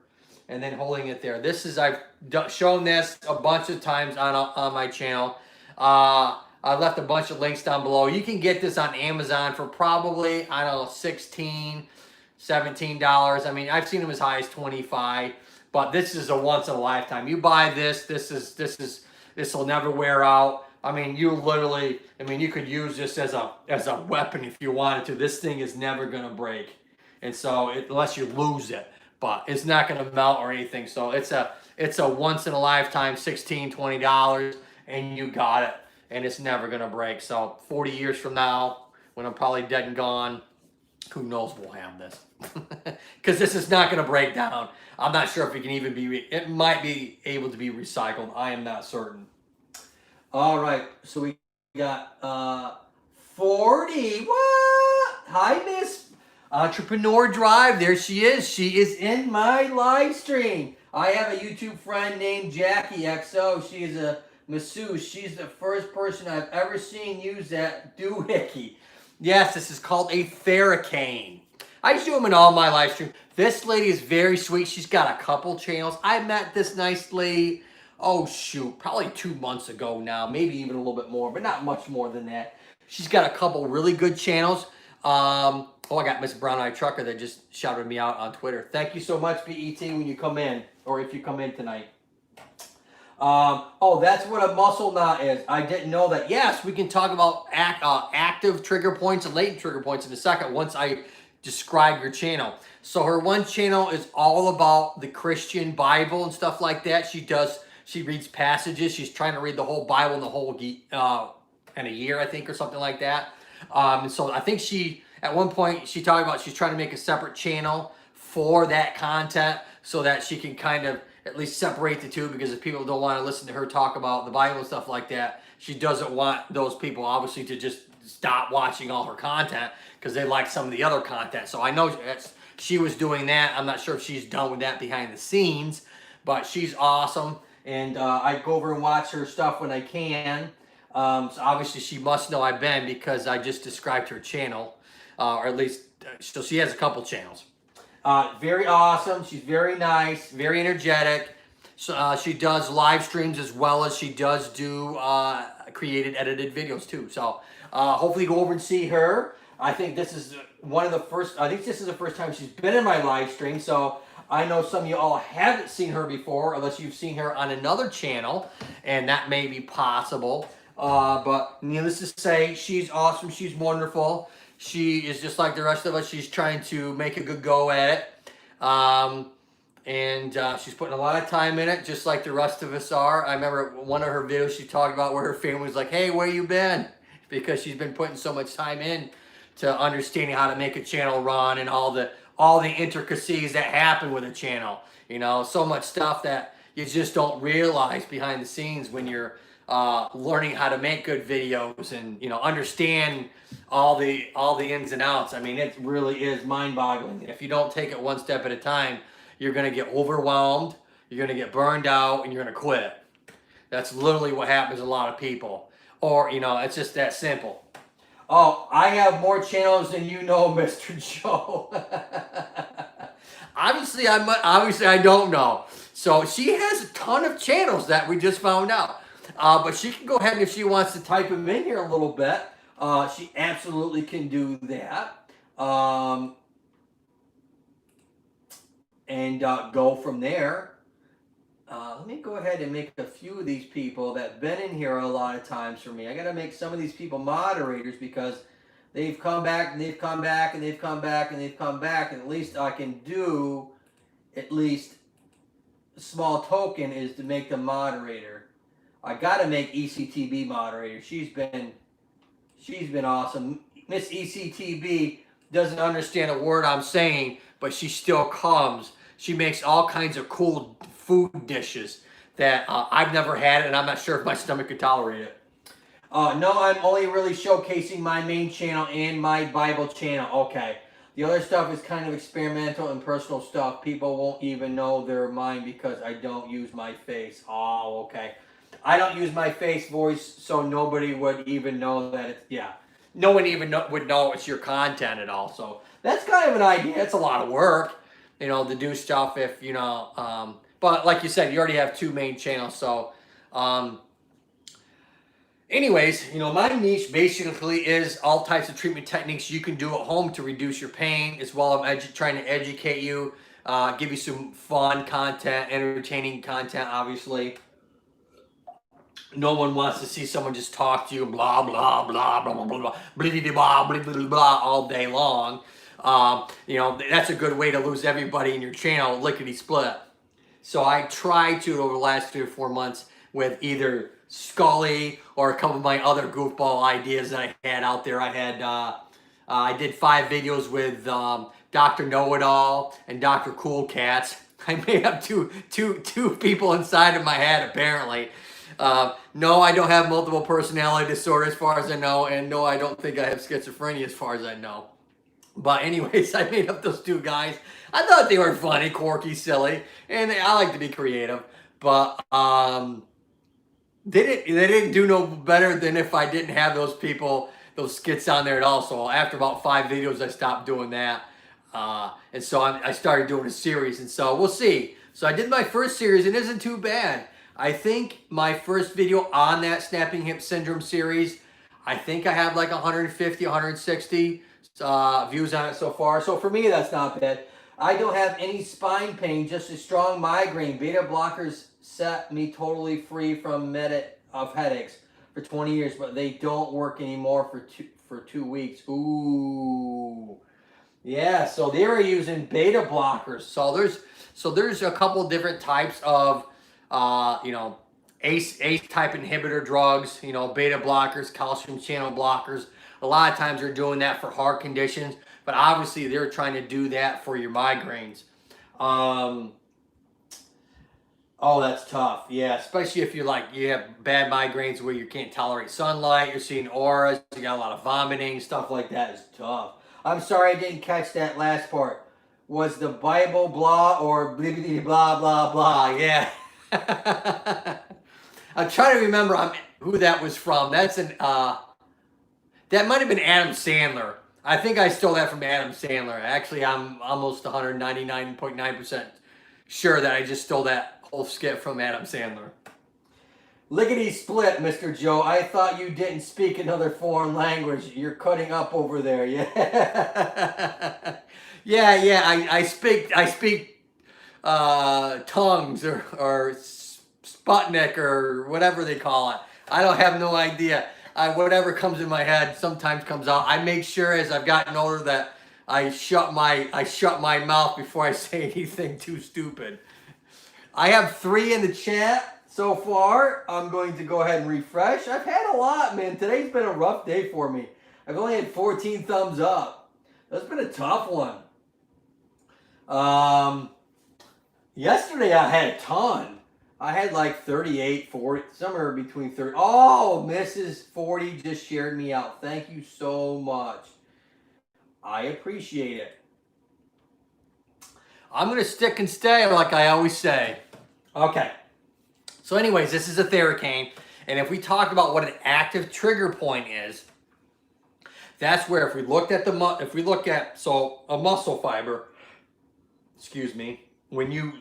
and then holding it there. I've shown this a bunch of times on my channel. I've left a bunch of links down below. You can get this on Amazon for probably, I don't know, $16, $17. I mean, I've seen them as high as $25, but this is a once in a lifetime. You buy this will never wear out. I mean, you could use this as a weapon if you wanted to. This thing is never gonna break, and so unless you lose it, but it's not gonna melt or anything. So it's a once in a lifetime, $16, $20, and you got it, and it's never gonna break. So 40 years from now, when I'm probably dead and gone, who knows, we'll have this. Because this is not going to break down. I'm not sure if it can even be, it might be able to be recycled. I am not certain. All right, so we got 40. What? Hi, Miss Entrepreneur Drive. There she is. She is in my live stream. I have a YouTube friend named Tmg XO. She is a masseuse. She's the first person I've ever seen use that doohickey. Yes, this is called a Theracane. I do them in all my live streams. This lady is very sweet. She's got a couple channels. I met this nice lady, oh shoot, probably 2 months ago now, maybe even a little bit more, but not much more than that. She's got a couple really good channels. I got Miss Brown Eye Trucker that just shouted me out on Twitter. Thank you so much, BET, when you come in, or if you come in tonight. That's what a muscle knot is. I didn't know that. Yes, we can talk about active trigger points and latent trigger points in a second once I describe your channel. So her one channel is all about the Christian Bible and stuff like that. She reads passages. She's trying to read the whole Bible in the whole in a year, I think, or something like that. And so I think at one point she talked about she's trying to make a separate channel for that content so that she can kind of at least separate the two, because if people don't want to listen to her talk about the Bible and stuff like that, she doesn't want those people obviously to just stop watching all her content because they like some of the other content. So I know she was doing that. I'm not sure if she's done with that behind the scenes, but she's awesome. And I go over and watch her stuff when I can. So obviously she must know I've been because I just described her channel, or at least, so she has a couple channels. Very awesome. She's very nice, very energetic. So she does live streams as well as she does do created, edited videos too. So hopefully go over and see her. I think this is one of the first, I think this is the first time she's been in my live stream. So I know some of you all haven't seen her before unless you've seen her on another channel, and that may be possible. But needless to say, she's awesome. She's wonderful. She is just like the rest of us. She's trying to make a good go at it. She's putting a lot of time in it, just like the rest of us are. I remember one of her videos, she talked about where her family was like, hey, where you been? Because she's been putting so much time in to understanding how to make a channel run and all the intricacies that happen with a channel. You know, so much stuff that you just don't realize behind the scenes when you're learning how to make good videos and, you know, understand all the ins and outs. I mean, it really is mind-boggling. If you don't take it one step at a time, you're going to get overwhelmed, you're going to get burned out, and you're going to quit. That's literally what happens to a lot of people. Or, you know, it's just that simple. Oh, I have more channels than you know, Mr. Joe. Obviously, I don't know. So she has a ton of channels that we just found out. But she can go ahead, and if she wants to type them in here a little bit, she absolutely can do that. And go from there. Let me go ahead and make a few of these people that have been in here a lot of times for me. I got to make some of these people moderators because they've come back and they've come back and they've come back and they've come back. And at least I can do, at least a small token is to make them moderator. I got to make ECTB moderator. She's been awesome. Miss ECTB doesn't understand a word I'm saying, but she still comes. She makes all kinds of cool food dishes that I've never had, and I'm not sure if my stomach could tolerate it. No, I'm only really showcasing my main channel and my Bible channel. Okay. The other stuff is kind of experimental and personal stuff. People won't even know they're mine because I don't use my face. Oh, okay. I don't use my face voice, so nobody would even know that it's, yeah. No one even would know it's your content at all. So that's kind of an idea. It's a lot of work, you know, to do stuff if, you know, but like you said, you already have two main channels. So, anyways, you know, my niche basically is all types of treatment techniques you can do at home to reduce your pain, as well as trying to educate you, give you some fun content, entertaining content, obviously. No one wants to see someone just talk to you, blah, blah, blah, blah, blah, blah, blah, blah, blah, blah, blah, blah, all day long. You know, that's a good way to lose everybody in your channel, lickety-split. So I tried to, over the last 3 or 4 months, with either Scully or a couple of my other goofball ideas that I had out there. I did 5 videos with Dr. Know-It-All and Dr. Cool Cats. I made up two people inside of my head, apparently. No, I don't have multiple personality disorder as far as I know, and no, I don't think I have schizophrenia as far as I know. But anyways, I made up those 2 guys. I thought they were funny, quirky, silly, and I like to be creative. But they didn't do no better than if I didn't have those people, those skits on there at all. So after about 5 videos, I stopped doing that. And so I started doing a series, and so we'll see. So I did my first series, and it isn't too bad. I think my first video on that snapping hip syndrome series, I think I have like 150, 160 views on it so far. So for me, that's not bad. I don't have any spine pain, just a strong migraine. Beta blockers set me totally free from of headaches for 20 years, but they don't work anymore for 2 weeks. Ooh. Yeah, so they were using beta blockers. So there's a couple different types of you know, ACE type inhibitor drugs, you know, beta blockers, calcium channel blockers. A lot of times they're doing that for heart conditions, but obviously they're trying to do that for your migraines. Oh, that's tough. Yeah, especially if you have bad migraines where you can't tolerate sunlight, you're seeing auras, you got a lot of vomiting, stuff like that is tough. I'm sorry I didn't catch that last part. Was the Bible blah or blah blah blah blah? Yeah. I'm trying to remember who that was from. That's that might have been Adam Sandler. I think I stole that from Adam Sandler. Actually, I'm almost 199.9% sure that I just stole that whole skit from Adam Sandler. Lickety split, Mr. Joe. I thought you didn't speak another foreign language. You're cutting up over there. Yeah. yeah. I speak tongues or Sputnik or whatever they call it. I don't have no idea. Whatever comes in my head sometimes comes out. I make sure as I've gotten older that I shut my mouth before I say anything too stupid. I have 3 in the chat so far. I'm going to go ahead and refresh. I've had a lot, man. Today's been a rough day for me. I've only had 14 thumbs up. That's been a tough one. Yesterday I had a ton. I had like 38, 40, somewhere between 30. Oh, Mrs. 40 just shared me out. Thank you so much. I appreciate it. I'm going to stick and stay like I always say. Okay. So anyways, this is a Theracane. And if we talk about what an active trigger point is, that's where if we looked at a muscle fiber, excuse me, when you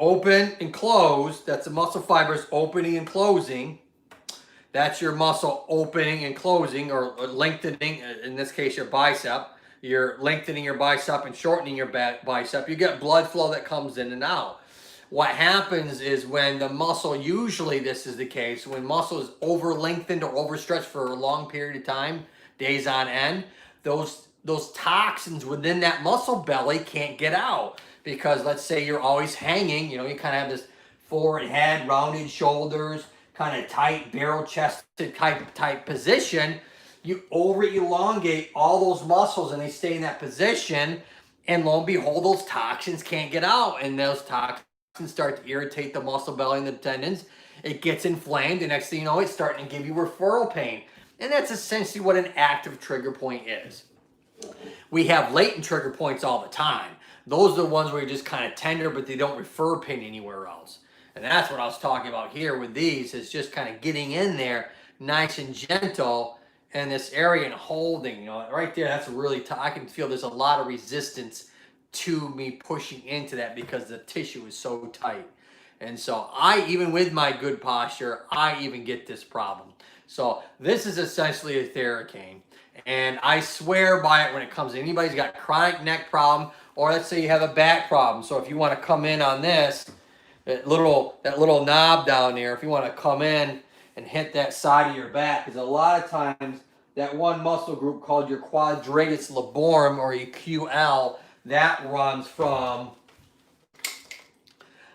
open and close, that's the muscle fibers opening and closing. That's your muscle opening and closing, or lengthening, in this case your bicep. You're lengthening your bicep and shortening your bicep. You get blood flow that comes in and out. What happens is when the muscle, usually this is the case, when muscle is over lengthened or overstretched for a long period of time, days on end, those toxins within that muscle belly can't get out. Because let's say you're always hanging, you kind of have this forward head, rounded shoulders, kind of tight barrel chested type position. You over elongate all those muscles and they stay in that position, and lo and behold, those toxins can't get out, and those toxins start to irritate the muscle belly and the tendons. It gets inflamed, and next thing you know, it's starting to give you referral pain. And that's essentially what an active trigger point is. We have latent trigger points all the time. Those are the ones where you're just kind of tender, but they don't refer pain anywhere else. And that's what I was talking about here with these, is just kind of getting in there nice and gentle in this area and holding. Right there, that's really tough. I can feel there's a lot of resistance to me pushing into that because the tissue is so tight. And so even with my good posture, I even get this problem. So this is essentially a Theracane. And I swear by it when it comes to anybody's got chronic neck problem, or let's say you have a back problem. So if you want to come in on this, that little knob down there, if you want to come in and hit that side of your back, because a lot of times that one muscle group called your quadratus laborum, or your QL, that runs from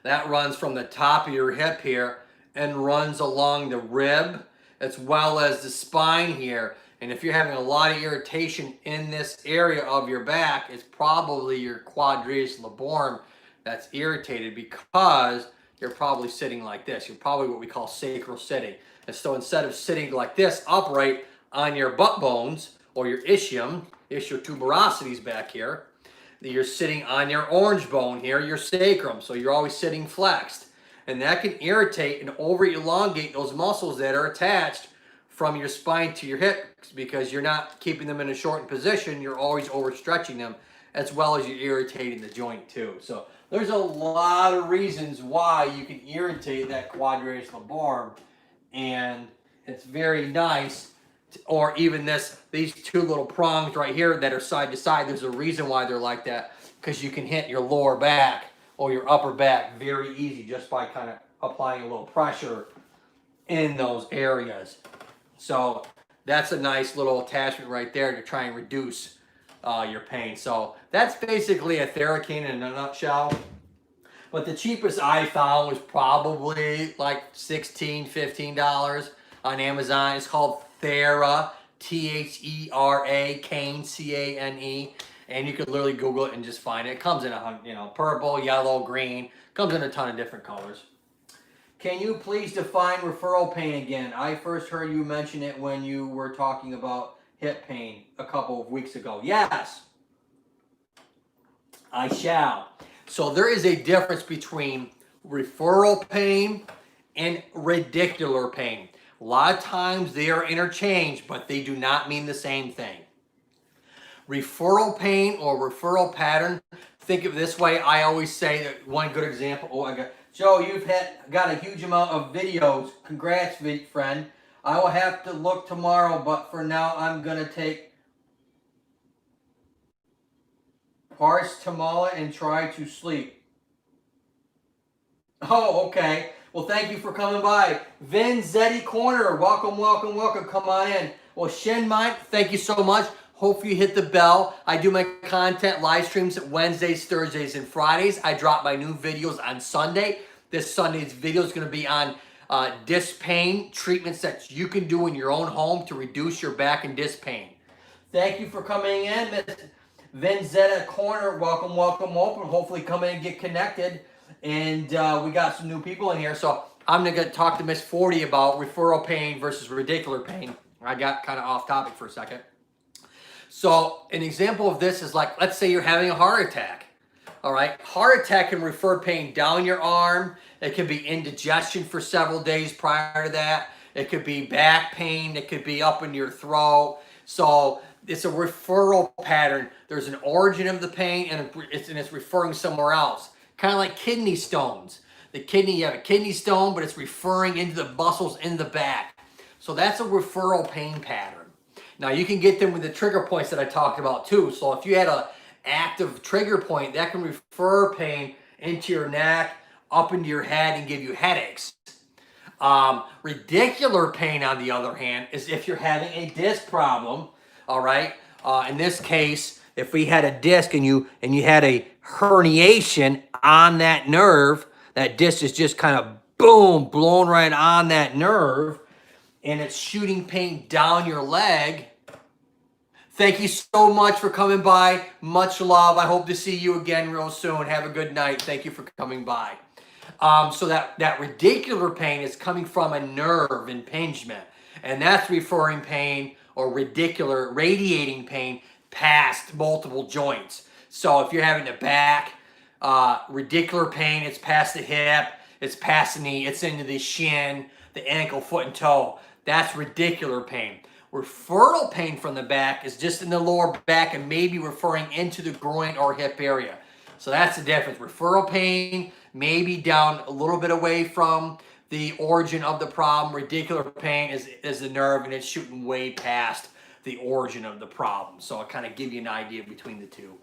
the top of your hip here and runs along the rib as well as the spine here. And if you're having a lot of irritation in this area of your back, it's probably your quadratus laborum that's irritated, because you're probably sitting like this. You're probably what we call sacral sitting. And so instead of sitting like this upright on your butt bones or your ischium tuberosities back here, you're sitting on your orange bone here, your sacrum. So you're always sitting flexed. And that can irritate and over elongate those muscles that are attached from your spine to your hips, because you're not keeping them in a shortened position. You're always overstretching them, as well as you're irritating the joint too. So there's a lot of reasons why you can irritate that quadratus laborum, and it's very nice. Or even these two little prongs right here that are side to side, there's a reason why they're like that, because you can hit your lower back or your upper back very easy just by kind of applying a little pressure in those areas. So that's a nice little attachment right there to try and reduce your pain. So that's basically a Theracane in a nutshell. But the cheapest I found was probably like $16, $15 on Amazon. It's called Thera, Thera, Cane, Cane. and you could literally Google it and just find it. It comes in a purple, yellow, green. Comes in a ton of different colors. Can you please define referral pain again? I first heard you mention it when you were talking about hip pain a couple of weeks ago. Yes, I shall. So there is a difference between referral pain and radicular pain. A lot of times they are interchanged, but they do not mean the same thing. Referral pain or referral pattern, think of it this way. I always say that one good example. Oh, I got Joe, you've got a huge amount of videos. Congrats, friend. I will have to look tomorrow, but for now, I'm going to take paracetamol and try to sleep. Oh, okay. Well, thank you for coming by. Vin Zeddy Corner, welcome, welcome, welcome. Come on in. Well, Shen Mike, thank you so much. Hope you hit the bell. I do my content live streams at Wednesdays, Thursdays, and Fridays. I drop my new videos on Sunday. This Sunday's video is going to be on disc pain, treatments that you can do in your own home to reduce your back and disc pain. Thank you for coming in, Miss Vinzetta Corner. Welcome, welcome, welcome. Hopefully come in and get connected. And we got some new people in here. So I'm going to talk to Miss 40 about referral pain versus radicular pain. I got kind of off topic for a second. So an example of this is like, let's say you're having a heart attack. All right, heart attack can refer pain down your arm. It can be indigestion for several days prior to that. It could be back pain. It could be up in your throat. So it's a referral pattern. There's an origin of the pain and it's referring somewhere else. Kind of like kidney stones. You have a kidney stone, but it's referring into the muscles in the back. So that's a referral pain pattern. Now you can get them with the trigger points that I talked about too. So if you had an active trigger point, that can refer pain into your neck, up into your head, and give you headaches. Radicular pain, on the other hand, is if you're having a disc problem. All right. In this case, if we had a disc and you had a herniation on that nerve, that disc is just kind of boom, blown right on that nerve, and it's shooting pain down your leg. Thank you so much for coming by. Much love. I hope to see you again real soon. Have a good night. Thank you for coming by. So that radicular pain is coming from a nerve impingement, and that's referring pain or radiating pain past multiple joints. So if you're having the back, radicular pain, it's past the hip, it's past the knee, it's into the shin, the ankle, foot, and toe. That's radicular pain. Referral pain from the back is just in the lower back and maybe referring into the groin or hip area. So that's the difference. Referral pain maybe down a little bit away from the origin of the problem. Radicular pain is the nerve, and it's shooting way past the origin of the problem. So I'll kind of give you an idea between the two.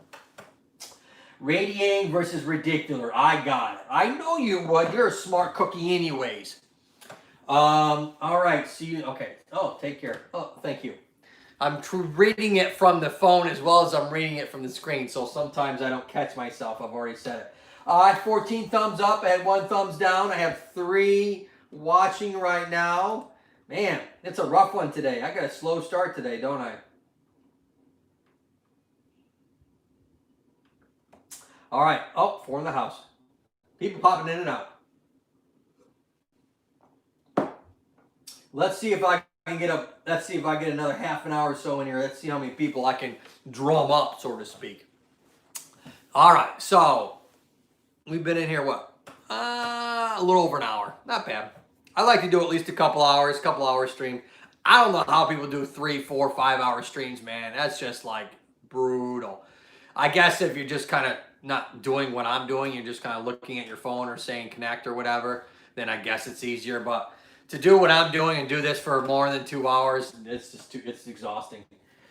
Radiating versus radicular. I got it. I know you would. You're a smart cookie anyways. All right. See you. Okay. Oh, take care. Oh, thank you. I'm reading it from the phone as well as I'm reading it from the screen, so sometimes I don't catch myself. I've already said it. I had 14 thumbs up. I had 1 thumbs down. I have 3 watching right now. Man, it's a rough one today. I got a slow start today, don't I? All right. Oh, 4 in the house. People popping in and out. Let's see if I can get another half an hour or so in here. Let's see how many people I can drum up, so to speak. All right, so we've been in here, what? A little over an hour. Not bad. I like to do at least a couple hours stream. I don't know how people do 3, 4, 5 hour streams, man. That's just like brutal. I guess if you're just kind of not doing what I'm doing, you're just kind of looking at your phone or saying connect or whatever, then I guess it's easier. But to do what I'm doing and do this for more than 2 hours, it's exhausting.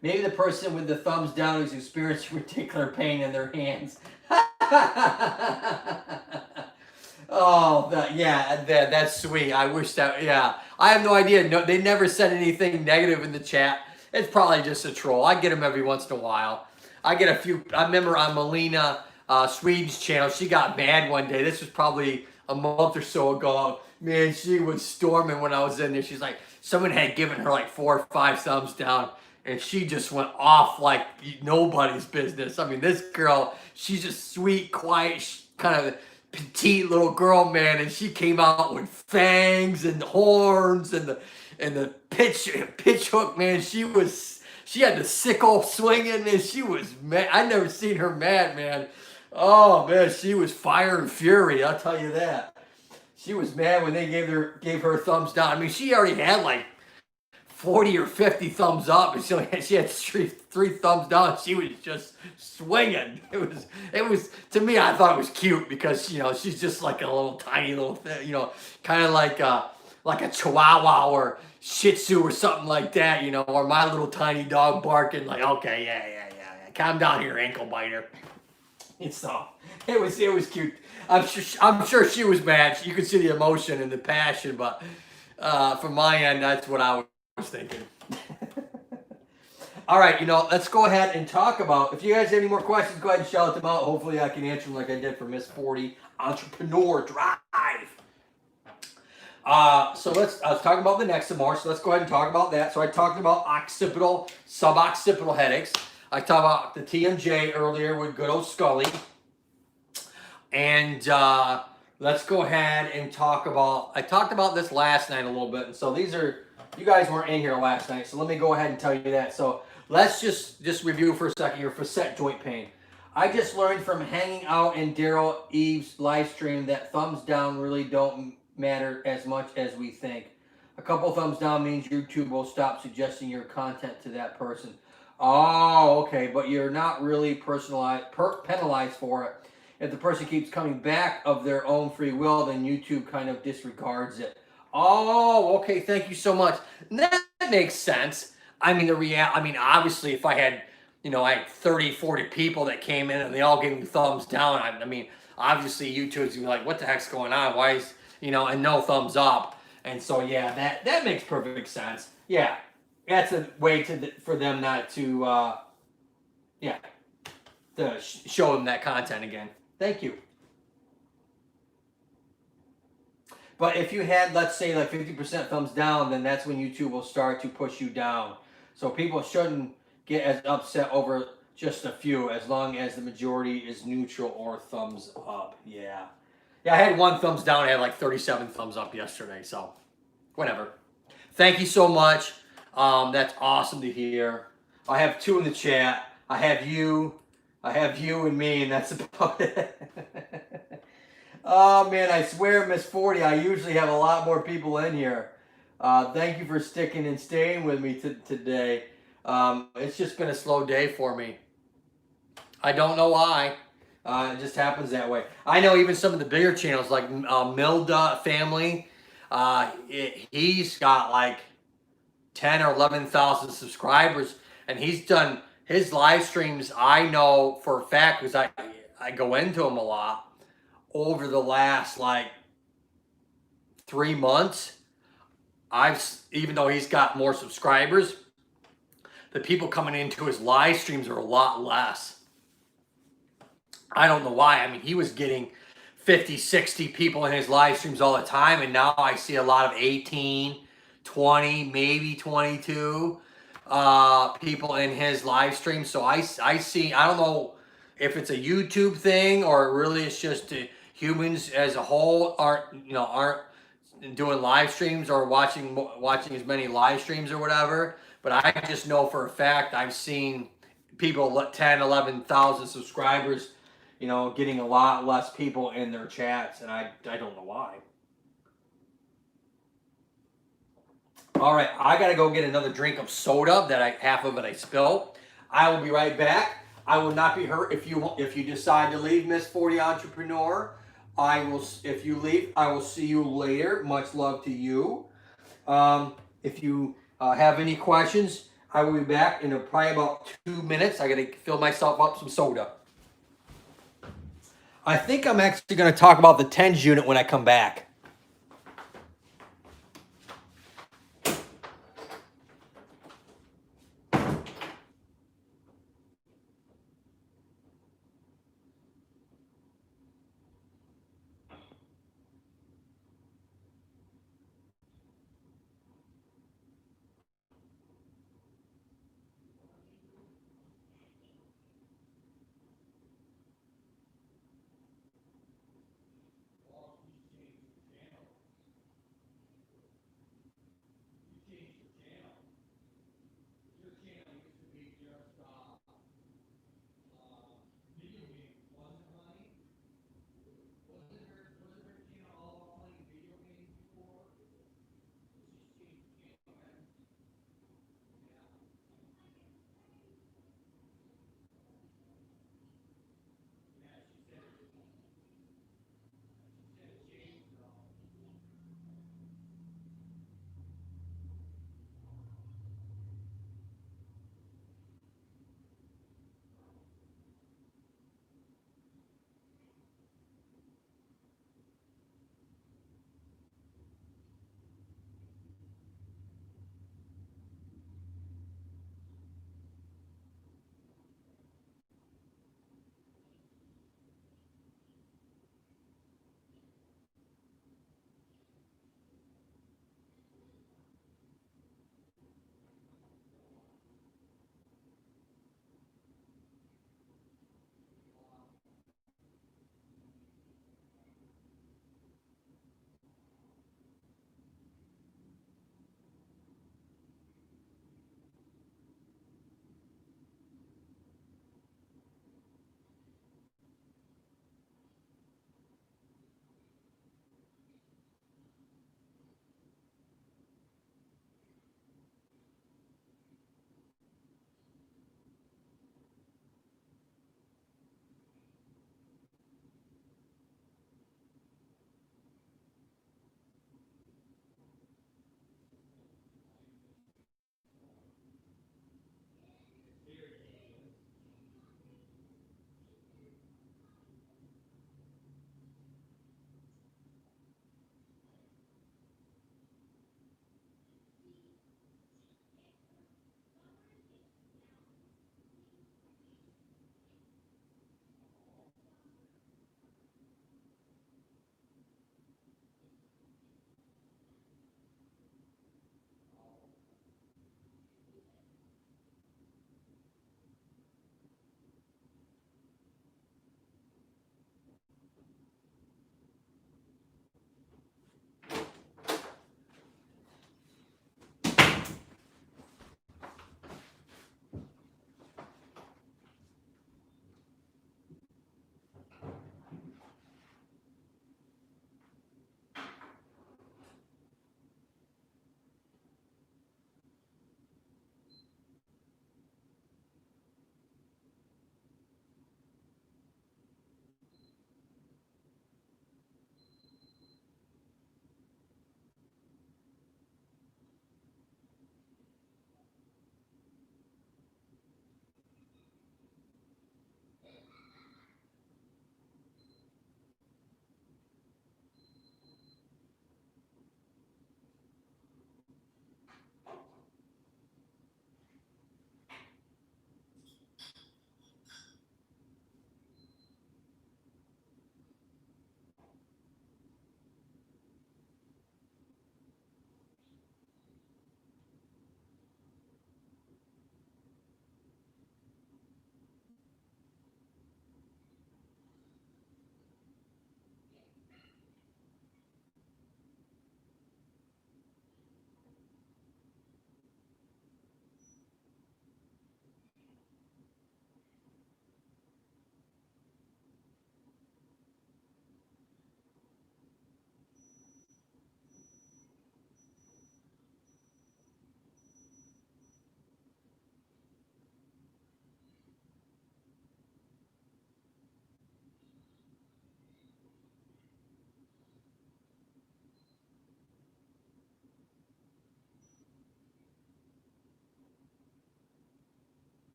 Maybe the person with the thumbs down who's experiencing radicular pain in their hands. Oh, that's sweet. I wish that, yeah. I have no idea. No, they never said anything negative in the chat. It's probably just a troll. I get them every once in a while. I get a few. I remember on Melina Sweden's channel, she got mad one day. This was probably a month or so ago. Man, she was storming when I was in there. She's like, someone had given her like 4 or 5 thumbs down, and she just went off like nobody's business. I mean, this girl, she's just sweet, quiet, kind of petite little girl, man, and she came out with fangs and horns and the pitch hook, man. She had the sickle swinging, and she was mad. I never seen her mad, man. Oh man, she was fire and fury. I'll tell you that. She was mad when they gave her thumbs down. I mean, she already had like 40 or 50 thumbs up, and she had three thumbs down. She was just swinging. It was to me. I thought it was cute because she's just like a little tiny little thing, kind of like a Chihuahua or Shih Tzu or something like that, or my little tiny dog barking like, okay, yeah, calm down here, ankle biter. So it was cute. I'm sure she was mad. You could see the emotion and the passion, but from my end, that's what I was thinking. All right, let's go ahead and talk about. If you guys have any more questions, go ahead and shout them out. Hopefully, I can answer them like I did for Miss 40 Entrepreneur Drive. So I was talking about the next some more. So let's go ahead and talk about that. So I talked about occipital, suboccipital headaches. I talked about the TMJ earlier with good old Scully. And let's go ahead and talk about, I talked about this last night a little bit. And so you guys weren't in here last night. So let me go ahead and tell you that. So let's just review for a second your facet joint pain. I just learned from hanging out in Daryl Eves' live stream that thumbs down really don't matter as much as we think. A couple thumbs down means YouTube will stop suggesting your content to that person. Oh, okay, but you're not really penalized for it. If the person keeps coming back of their own free will, then YouTube kind of disregards it. Oh, okay, thank you so much. That makes sense. I mean, obviously, if I had, I had 30, 40 people that came in and they all gave me thumbs down, I mean, obviously YouTube's going to be like, what the heck's going on? Why is, and no thumbs up. And so, yeah, that makes perfect sense. Yeah, that's a way for them not to, to show them that content again. Thank you. But if you had, let's say, like 50% thumbs down, then that's when YouTube will start to push you down. So people shouldn't get as upset over just a few, as long as the majority is neutral or thumbs up. Yeah. Yeah, I had one thumbs down. I had like 37 thumbs up yesterday. So, whatever. Thank you so much. That's awesome to hear. I have 2 in the chat. I have you and me, and that's about it. Oh, man, I swear, Miss 40, I usually have a lot more people in here. Thank you for sticking and staying with me today. It's just been a slow day for me. I don't know why. It just happens that way. I know even some of the bigger channels, like Milda Family, he's got like 10 or 11,000 subscribers, and he's done his live streams. I know for a fact, because I go into him a lot. Over the last like 3 months, even though he's got more subscribers, the people coming into his live streams are a lot less. I don't know why. I mean, he was getting 50, 60 people in his live streams all the time, and now I see a lot of 18, 20, maybe 22 people in his live stream. So I see, I don't know if it's a YouTube thing or really it's just humans as a whole aren't doing live streams or watching as many live streams or whatever. But I just know for a fact I've seen people 10, 11,000 subscribers, getting a lot less people in their chats, and I don't know why. All right, I gotta go get another drink of soda that half of it I spilled. I will be right back. I will not be hurt if you decide to leave, Miss 40 Entrepreneur. If you leave, I will see you later. Much love to you. If you have any questions, I will be back in probably about 2 minutes. I gotta fill myself up some soda. I think I'm actually gonna talk about the Tmj unit when I come back.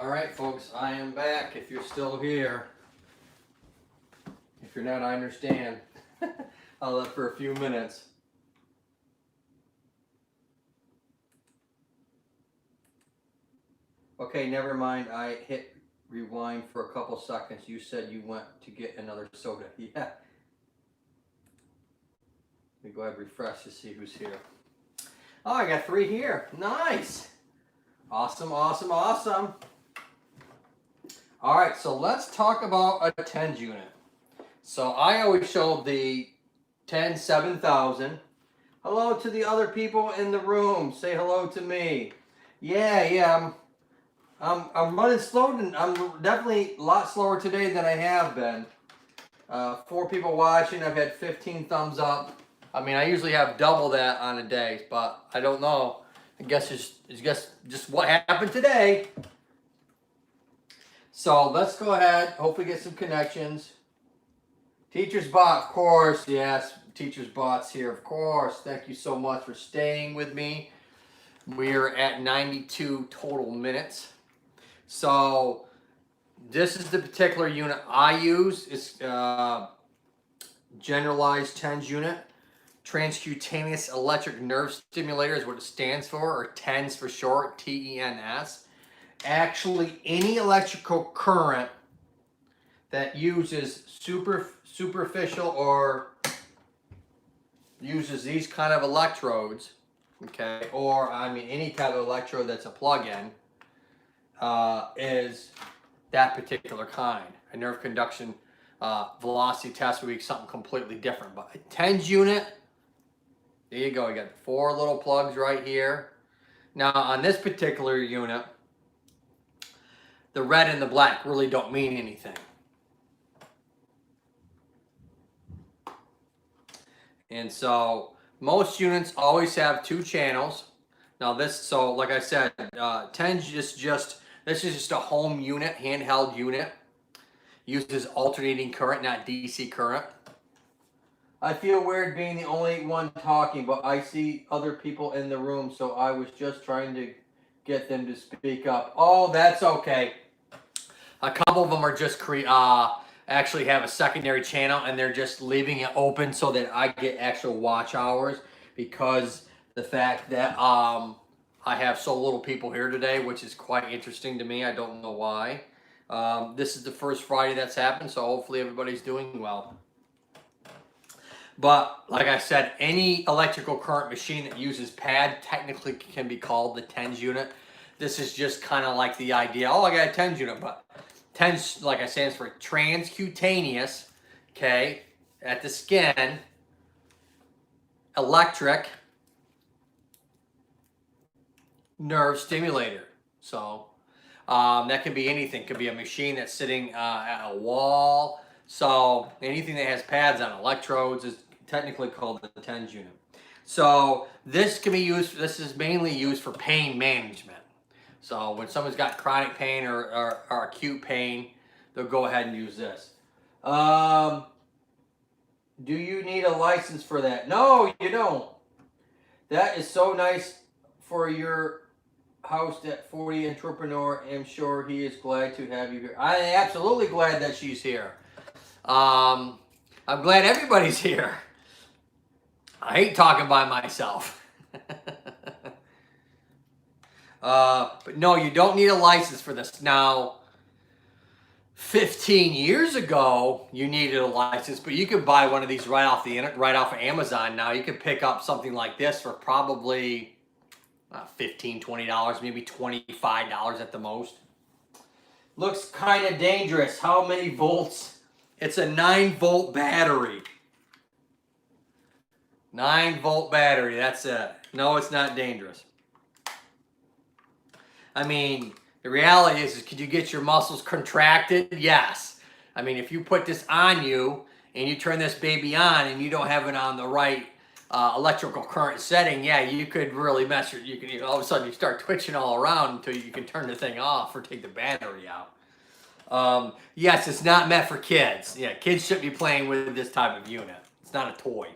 All right, folks, I am back. If you're still here, if you're not, I understand. I'll let for a few minutes. Okay, never mind. I hit rewind for a couple seconds. You said you went to get another soda. Yeah. Let me go ahead and refresh to see who's here. Oh, I got 3 here. Nice. Awesome, awesome, awesome. All right, so let's talk about a TENJ unit. So I always show the 10 7000. Hello to the other people in the room. Say hello to me. Yeah. I'm running slow. I'm definitely a lot slower today than I have been. 4 people watching. I've had 15 thumbs up. I mean, I usually have double that on a day, but I don't know. I guess it's just what happened today. So let's go ahead. Hopefully get some connections. Teacher's bot, of course. Yes, teacher's bot's here, of course. Thank you so much for staying with me. We're at 92 total minutes. So this is the particular unit I use. It's generalized TENJ unit. Transcutaneous electric nerve stimulator is what it stands for, or TENS for short, TENS. Actually, any electrical current that uses superficial or uses these kind of electrodes, okay, or I mean any type of electrode that's a plug-in, is that particular kind. A nerve conduction velocity test would be something completely different, but a TENJ unit, there you go. You got 4 little plugs right here. Now on this particular unit, the red and the black really don't mean anything. And so most units always have 2 channels. Now this, so like I said, TENJ is just a home unit, handheld unit. Uses alternating current, not DC current. I feel weird being the only one talking, but I see other people in the room, so I was just trying to get them to speak up. Oh, that's okay. A couple of them are just actually have a secondary channel, and they're just leaving it open so that I get actual watch hours, because the fact that I have so little people here today, which is quite interesting to me. I don't know why. This is the first Friday that's happened, so hopefully everybody's doing well. But like I said, any electrical current machine that uses pad technically can be called the TENJ unit. This is just kind of like the idea, oh, I got a TENJ unit, but TENJ, like I said, is for transcutaneous, okay, at the skin, electric nerve stimulator. So that can be anything. It could be a machine that's sitting at a wall. So anything that has pads on electrodes is technically called the TENJ unit. So this can be used, this is mainly used for pain management. So when someone's got chronic pain or acute pain, they'll go ahead and use this. Do you need a license for that? No, you don't. That is so nice for your house, that 40 entrepreneur. I'm sure he is glad to have you here. I am absolutely glad that she's here. I'm glad everybody's here. I hate talking by myself. But no, you don't need a license for this. Now, 15 years ago, you needed a license, but you could buy one of these right off of Amazon. Now, you could pick up something like this for probably $15, $20, maybe $25 at the most. Looks kind of dangerous. How many volts? It's a 9-volt battery. 9-volt battery, that's it. No, it's not dangerous. I mean, the reality is could you get your muscles contracted? Yes. I mean, if you put this on you and you turn this baby on and you don't have it on the right electrical current setting, yeah, you could really mess with, all of a sudden you start twitching all around until you can turn the thing off or take the battery out. Yes, it's not meant for kids. Yeah, kids shouldn't be playing with this type of unit. It's not a toy.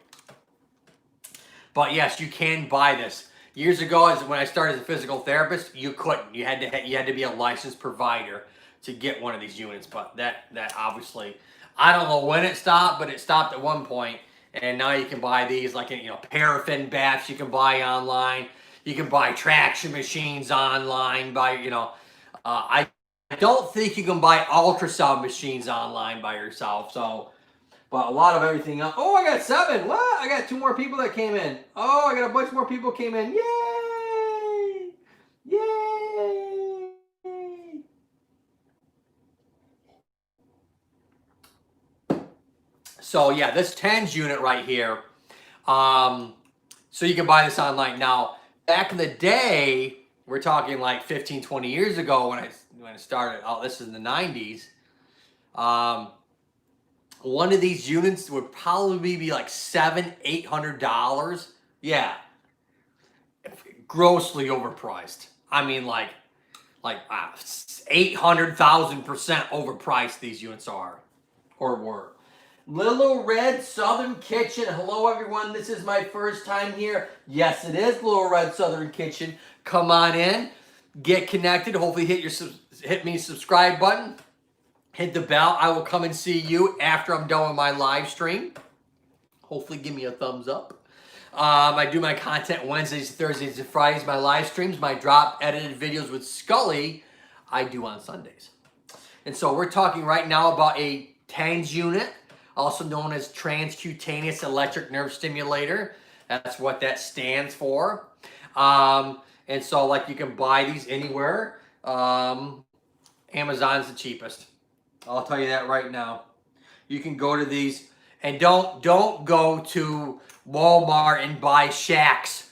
But yes, you can buy this. Years ago, as when I started as a physical therapist, you couldn't. You had to be a licensed provider to get one of these units. But that obviously, I don't know when it stopped, but it stopped at one point. And now you can buy these like paraffin baths. You can buy online. You can buy traction machines online. I don't think you can buy ultrasound machines online by yourself. So. But a lot of everything else. Oh, I got 7. What? I got 2 more people that came in. Oh, I got a bunch more people came in. Yay! Yay! So yeah, this Tmj unit right here. So you can buy this online. Now, back in the day, we're talking like 15, 20 years ago when I started. Oh, this is in the 90s. One of these units would probably be like $700, $800. Yeah, grossly overpriced. I mean, like 800,000% overpriced these units are, or were. Little Red Southern Kitchen. Hello, everyone. This is my first time here. Yes, it is Little Red Southern Kitchen. Come on in, get connected. Hopefully, hit me subscribe button. Hit the bell. I will come and see you after I'm done with my live stream. Hopefully, give me a thumbs up. I do my content Wednesdays, Thursdays, and Fridays. My live streams, my drop edited videos with Scully, I do on Sundays. And so we're talking right now about a Tmj unit, also known as transcutaneous electric nerve stimulator. That's what that stands for. And so, like, you can buy these anywhere. Amazon's the cheapest. I'll tell you that right now. You can go to these, and don't go to Walmart and buy Shaq's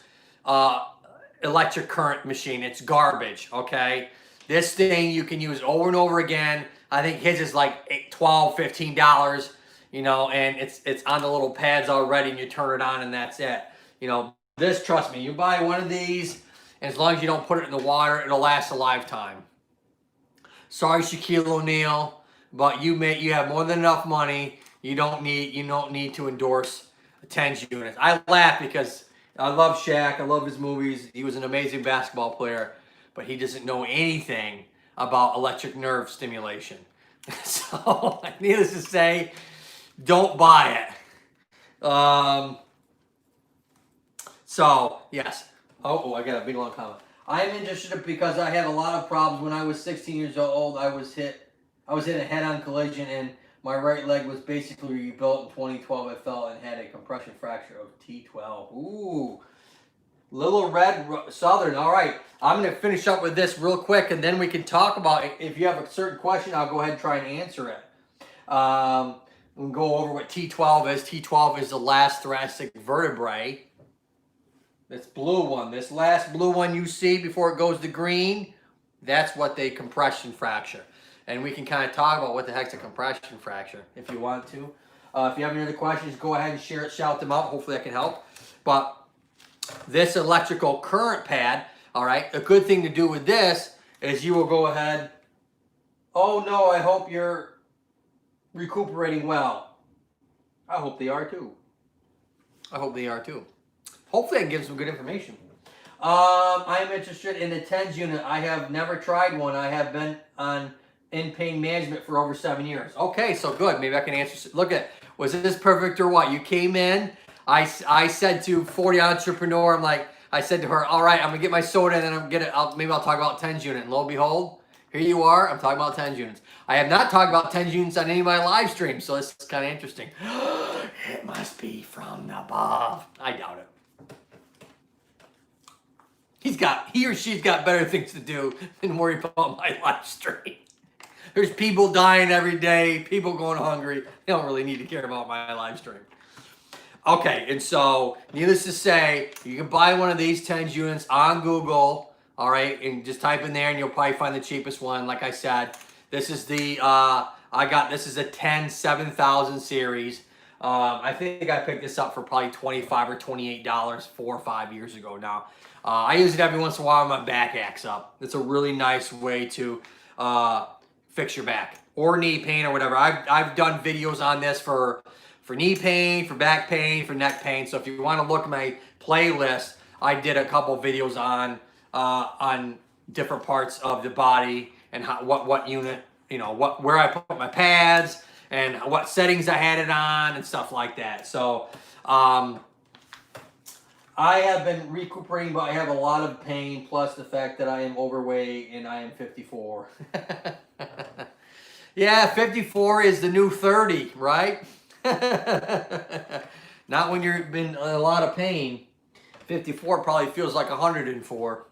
electric current machine. It's garbage, okay? This thing you can use over and over again. I think his is like $12, $15, and it's on the little pads already, and you turn it on, and that's it. This, trust me, you buy one of these, and as long as you don't put it in the water, it'll last a lifetime. Sorry, Shaquille O'Neal, but you have more than enough money. You don't need to endorse a Tmj unit. I laugh because I love Shaq. I love his movies. He was an amazing basketball player, but he doesn't know anything about electric nerve stimulation. So, needless to say, don't buy it. So, yes. Oh, I got a big long comment. I am interested because I had a lot of problems when I was 16 years old. I was in a head-on collision, and my right leg was basically rebuilt in 2012. I fell and had a compression fracture of T12. Ooh. Little Red Southern. All right. I'm going to finish up with this real quick, and then we can talk about it. If you have a certain question, I'll go ahead and try and answer it. We'll go over what T12 is. T12 is the last thoracic vertebrae. This blue one, this last blue one you see before it goes to green, that's what they compression fracture. And we can kind of talk about what the heck's a compression fracture if you want to. If you have any other questions, go ahead and share it, shout them out. Hopefully that can help. But this electrical current pad, all right, a good thing to do with this is you will go ahead. Oh no, I hope you're recuperating well. I hope they are too. I hope they are too. Hopefully I can give some good information. I am interested in the Tmj unit. I have never tried one. I have been on in-pain management for over 7 years. Okay, so good. Maybe I can answer. Look at, was this perfect or what? You came in. I said to 40 Entrepreneur, I said to her, all right, I'm going to get my soda and then maybe I'll talk about Tmj unit. And lo and behold, here you are. I'm talking about Tmj units. I have not talked about Tmj units on any of my live streams, so this is kind of interesting. It must be from above. I doubt it. He or she's got better things to do than worry about my live stream. There's people dying every day, people going hungry. They don't really need to care about my live stream. Okay, and so, needless to say, you can buy one of these Tmj units on Google, all right, and just type in there and you'll probably find the cheapest one. Like I said, this is the, this is a 10 7000 series. I think I picked this up for probably $25 or $28 4 or 5 years ago now. I use it every once in a while when my back acts up. It's a really nice way to fix your back or knee pain or whatever. I've done videos on this for knee pain, for back pain, for neck pain. So if you want to look at my playlist, I did a couple videos on different parts of the body and how, what unit, you know, where I put my pads and what settings I had it on and stuff like that. So I have been recuperating, but I have a lot of pain, plus the fact that I am overweight and I am 54. Yeah, 54 is the new 30, right? Not when you've been in a lot of pain. 54 probably feels like 104.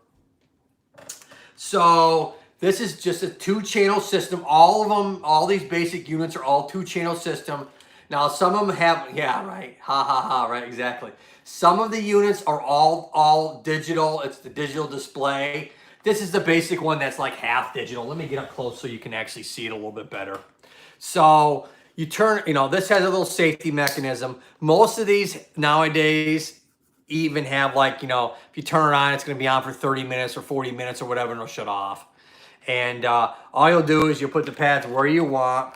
So this is just a 2-channel system. All of them, all these basic units are all 2-channel system. Now some of them have, yeah, right, ha ha ha, right, exactly. Some of the units are all digital. It's the digital display. This is the basic one that's like half digital. Let me get up close so you can actually see it a little bit better. So you turn, you know, this has a little safety mechanism. Most of these nowadays even have, like, you know, if you turn it on, it's going to be on for 30 minutes or 40 minutes or whatever, and it'll shut off. And all you'll do is you'll put the pads where you want.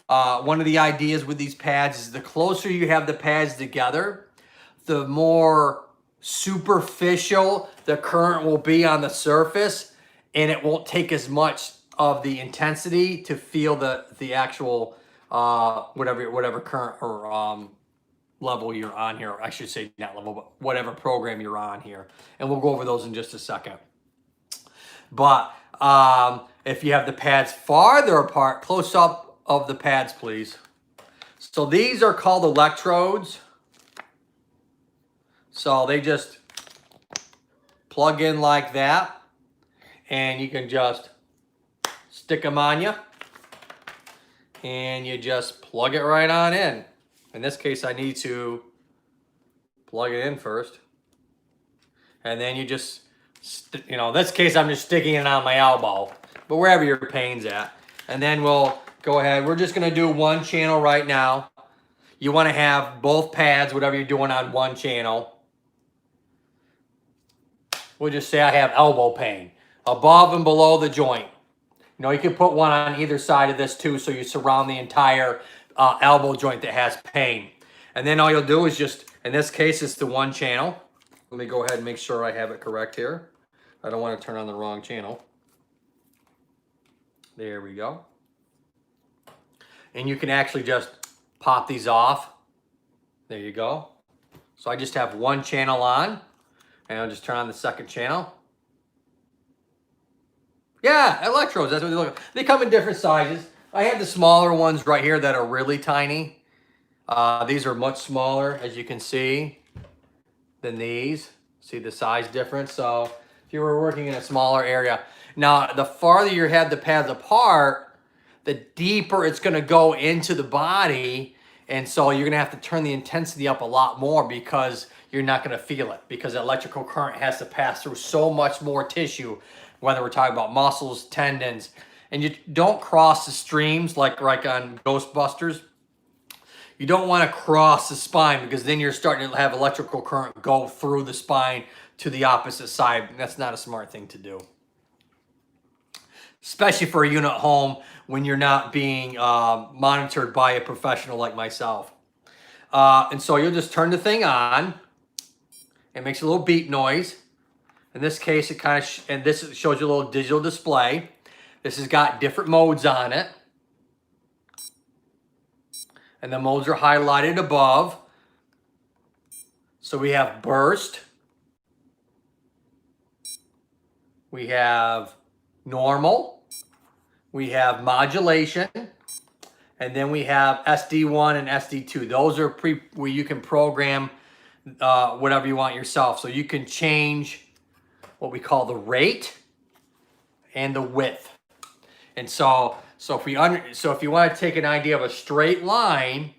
One of the ideas with these pads is the closer you have the pads together, the more superficial the current will be on the surface, and it won't take as much of the intensity to feel the actual whatever current or level you're on here. I should say not level, but whatever program you're on here. And we'll go over those in just a second. But if you have the pads farther apart, close up of the pads, please. So these are called electrodes. So they just plug in like that, and you can just stick them on you, and you just plug it right on in. In this case, I need to plug it in first, and then you just, you know, in this case, I'm just sticking it on my elbow, but wherever your pain's at. And then we'll go ahead. We're just going to do one channel right now. You want to have both pads, whatever you're doing, on one channel. We'll just say I have elbow pain above and below the joint. You know, you can put one on either side of this too, so you surround the entire elbow joint that has pain. And then all you'll do is just, in this case, it's the one channel. Let me go ahead and make sure I have it correct here. I don't want to turn on the wrong channel. There we go. And you can actually just pop these off. There you go. So I just have one channel on, and I'll just turn on the second channel. Yeah, electrodes, that's what they look like. They come in different sizes. I have the smaller ones right here that are really tiny. These are much smaller, as you can see, than these. See the size difference? So if you were working in a smaller area. Now, the farther you have the pads apart, the deeper it's going to go into the body. And so you're going to have to turn the intensity up a lot more, because you're not going to feel it, because electrical current has to pass through so much more tissue, whether we're talking about muscles, tendons. And you don't cross the streams like on Ghostbusters. You don't want to cross the spine, because then you're starting to have electrical current go through the spine to the opposite side. That's not a smart thing to do, especially for a unit at home when you're not being monitored by a professional like myself. And so you'll just turn the thing on. It makes a little beep noise. In this case, it kind of, and this shows you a little digital display. This has got different modes on it. And the modes are highlighted above. So we have burst. We have normal. We have modulation. And then we have SD1 and SD2. Those are where you can program whatever you want yourself. So you can change what we call the rate and the width. And so if you want to take an idea of a straight line,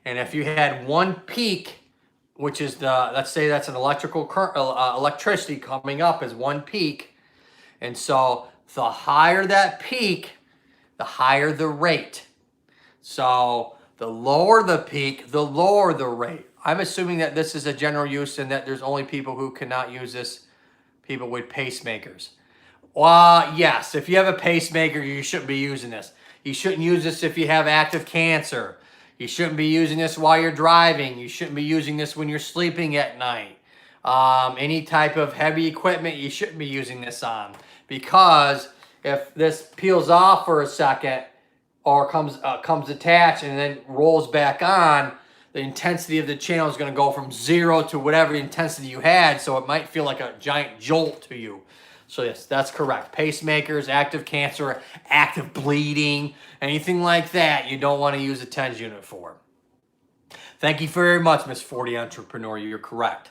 and if you had one peak, which is let's say that's an electrical current, electricity coming up as one peak, and so the higher that peak, the higher the rate. So the lower the peak, the lower the rate. I'm assuming that this is a general use and that there's only people who cannot use this, people with pacemakers. Yes, if you have a pacemaker, you shouldn't be using this. You shouldn't use this if you have active cancer. You shouldn't be using this while you're driving. You shouldn't be using this when you're sleeping at night. Any type of heavy equipment, you shouldn't be using this on, because if this peels off for a second or comes attached and then rolls back on, the intensity of the channel is going to go from 0 to whatever intensity you had, so it might feel like a giant jolt to you. So yes, that's correct. Pacemakers, active cancer, active bleeding, anything like that, you don't want to use a TENS unit for. Thank you very much, Miss 40 Entrepreneur. You're correct.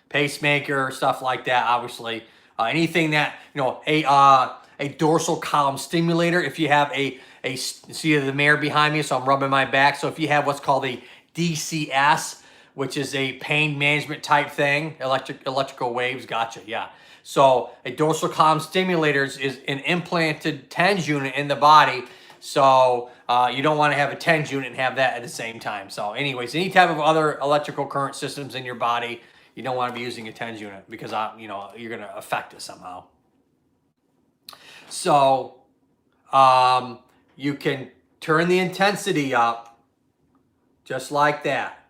Pacemaker, stuff like that, obviously. Anything that, you know, a dorsal column stimulator, if you have see the mirror behind me, so I'm rubbing my back. So if you have what's called a DCS, which is a pain management type thing, electrical waves, gotcha, yeah. So a dorsal column stimulator is an implanted TENS unit in the body. So you don't want to have a TENS unit and have that at the same time. So anyways, any type of other electrical current systems in your body, you don't want to be using a TENS unit, because you know, you're going to affect it somehow. So you can turn the intensity up just like that.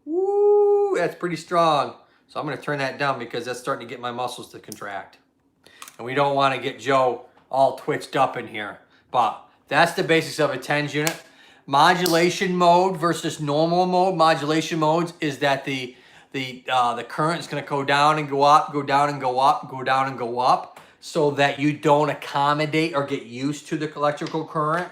Woo, that's pretty strong. So I'm going to turn that down because that's starting to get my muscles to contract. And we don't want to get Joe all twitched up in here. But that's the basics of a TENS unit. Modulation mode versus normal mode. Modulation modes is that the current is going to go down and go up, go down and go up, go down and go up, so that you don't accommodate or get used to the electrical current.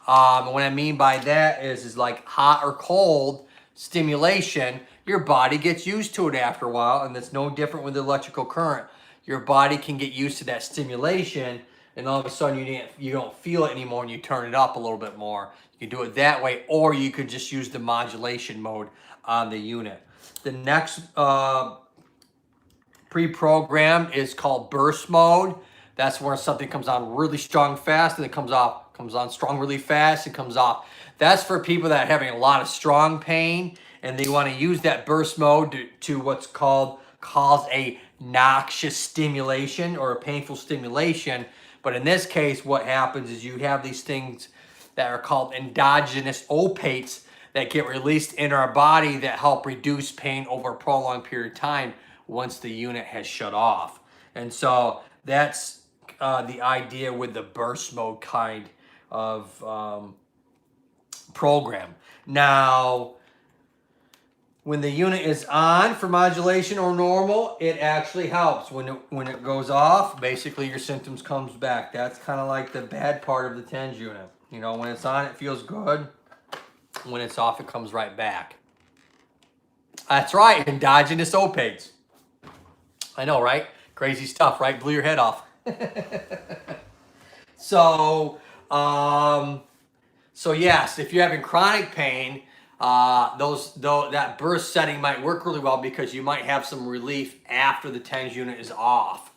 What I mean by that is like hot or cold stimulation, your body gets used to it after a while, and it's no different with the electrical current. Your body can get used to that stimulation, and all of a sudden you don't feel it anymore, and you turn it up a little bit more. You can do it that way, or you could just use the modulation mode on the unit. The next pre-programmed is called burst mode. That's where something comes on really strong fast, and it comes on strong really fast, and comes off. That's for people that are having a lot of strong pain, and they want to use that burst mode to what's called a noxious stimulation or a painful stimulation. But in this case, what happens is you have these things that are called endogenous opiates that get released in our body that help reduce pain over a prolonged period of time once the unit has shut off. And so that's the idea with the burst mode kind of program. Now, when the unit is on for modulation or normal, it actually helps. When it goes off, basically your symptoms comes back. That's kind of like the bad part of the TENS unit. You know, when it's on, it feels good. When it's off, it comes right back. That's right, endogenous opiates. I know, right? Crazy stuff, right? Blew your head off. So yes, if you're having chronic pain, that burst setting might work really well, because you might have some relief after the TENS unit is off.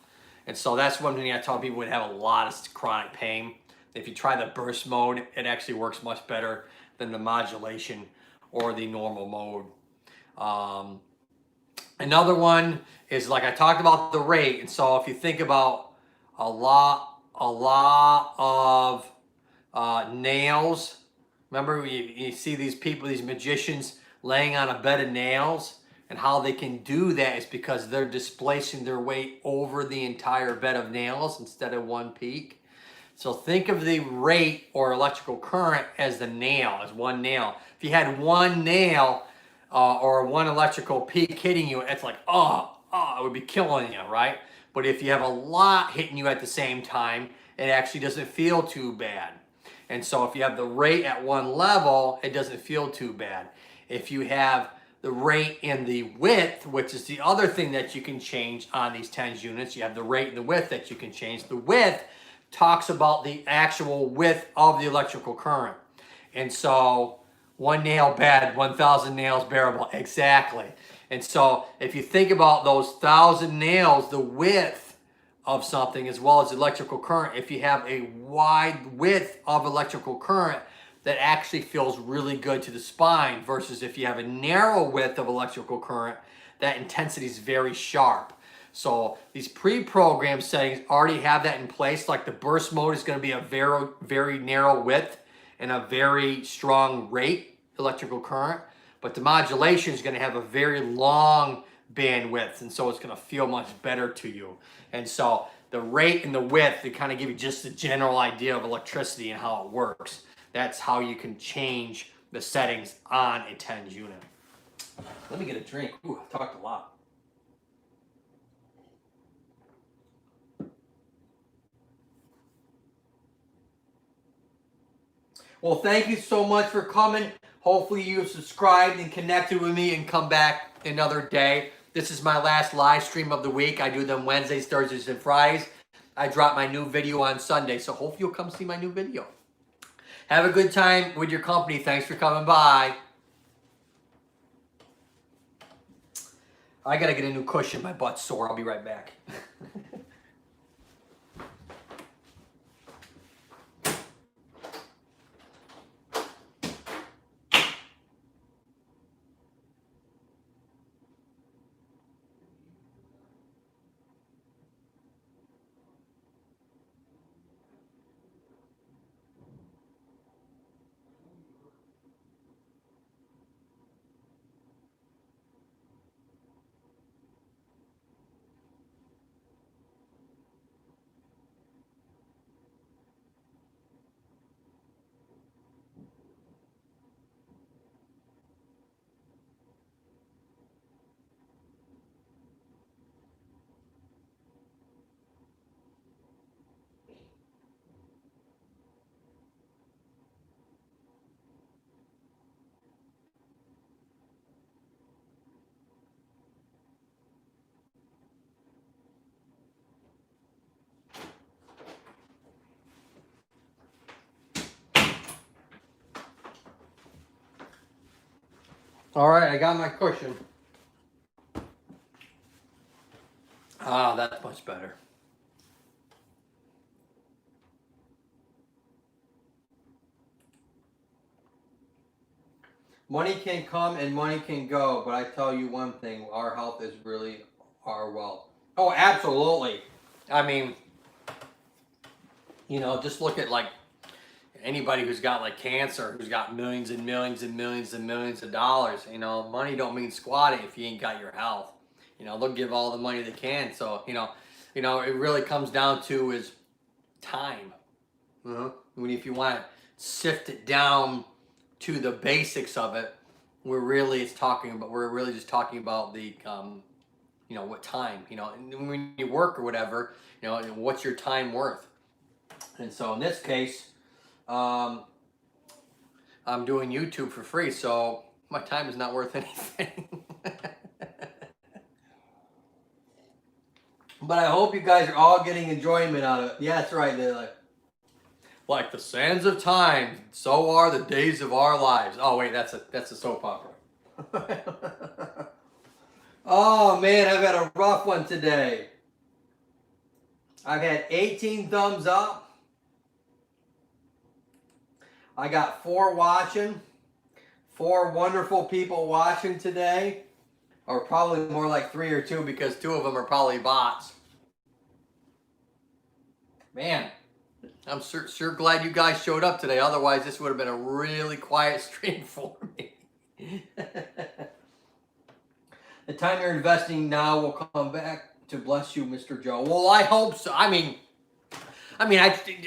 And so that's one thing I tell people would have a lot of chronic pain. If you try the burst mode, it actually works much better than the modulation or the normal mode. Another one is, like I talked about, the rate. And so if you think about a lot of nails, remember you see these people, these magicians laying on a bed of nails, and how they can do that is because they're displacing their weight over the entire bed of nails instead of one peak. So think of the rate or electrical current as the nail, as one nail. If you had one nail or one electrical peak hitting you, it's like, it would be killing you, right? But if you have a lot hitting you at the same time, it actually doesn't feel too bad. And so if you have the rate at one level, it doesn't feel too bad. If you have the rate and the width, which is the other thing that you can change on these TENS units, you have the rate and the width that you can change. The width talks about the actual width of the electrical current. And so one nail bad, 1,000 nails bearable. Exactly. And so if you think about those 1,000 nails, the width of something as well as electrical current, if you have a wide width of electrical current, that actually feels really good to the spine, versus if you have a narrow width of electrical current, that intensity is very sharp. So these pre-programmed settings already have that in place. Like the burst mode is going to be a very, very narrow width and a very strong rate electrical current. But the modulation is going to have a very long, bandwidth, and so it's going to feel much better to you. And so the rate and the width, to kind of give you just a general idea of electricity and how it works. That's how you can change the settings on a TENS unit. Let me get a drink. Ooh, I've talked a lot. Well, thank you so much for coming. Hopefully you've subscribed and connected with me and come back another day. This is my last live stream of the week. I do them Wednesdays, Thursdays, and Fridays. I drop my new video on Sunday, so hopefully you'll come see my new video. Have a good time with your company. Thanks for coming by. I gotta get a new cushion. My butt's sore. I'll be right back. All right, I got my cushion. Ah, that's much better. Money can come and money can go, but I tell you one thing, our health is really our wealth. Oh, absolutely. I mean, you know, just look at like anybody who's got like cancer, who's got millions and millions and millions and millions of dollars. You know, money don't mean squatting if you ain't got your health. You know, they'll give all the money they can. So, you know, it really comes down to is time. If you want to sift it down to the basics of it, we're really just talking about the you know, what time, you know, and when you work or whatever, you know, what's your time worth? And so in this case, I'm doing YouTube for free, so my time is not worth anything. But I hope you guys are all getting enjoyment out of it. Yeah, that's right. They're like the sands of time, so are the days of our lives. Oh wait, that's a soap opera. Oh man, I've had a rough one today. I've had 18 thumbs up. I got 4 watching. 4 wonderful people watching today. Or probably more like 3 or 2 because 2 of them are probably bots. Man, I'm sure glad you guys showed up today. Otherwise, this would have been a really quiet stream for me. The time you're investing now will come back to bless you, Mr. Joe. Well, I hope so. I mean,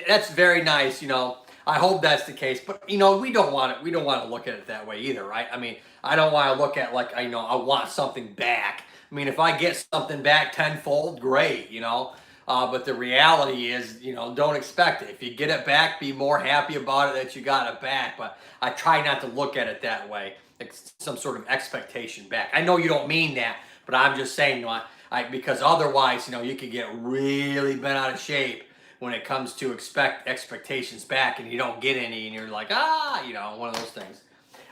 that's very nice, you know. I hope that's the case, but you know, we don't want to look at it that way either, right? I mean, I don't want to look at like, I want something back. I mean, if I get something back tenfold, great, you know. But the reality is, you know, don't expect it. If you get it back, be more happy about it that you got it back. But I try not to look at it that way. It's some sort of expectation back. I know you don't mean that, but I'm just saying, you know, because otherwise, you know, you could get really bent out of shape when it comes to expectations back, and you don't get any, and you're like, you know, one of those things.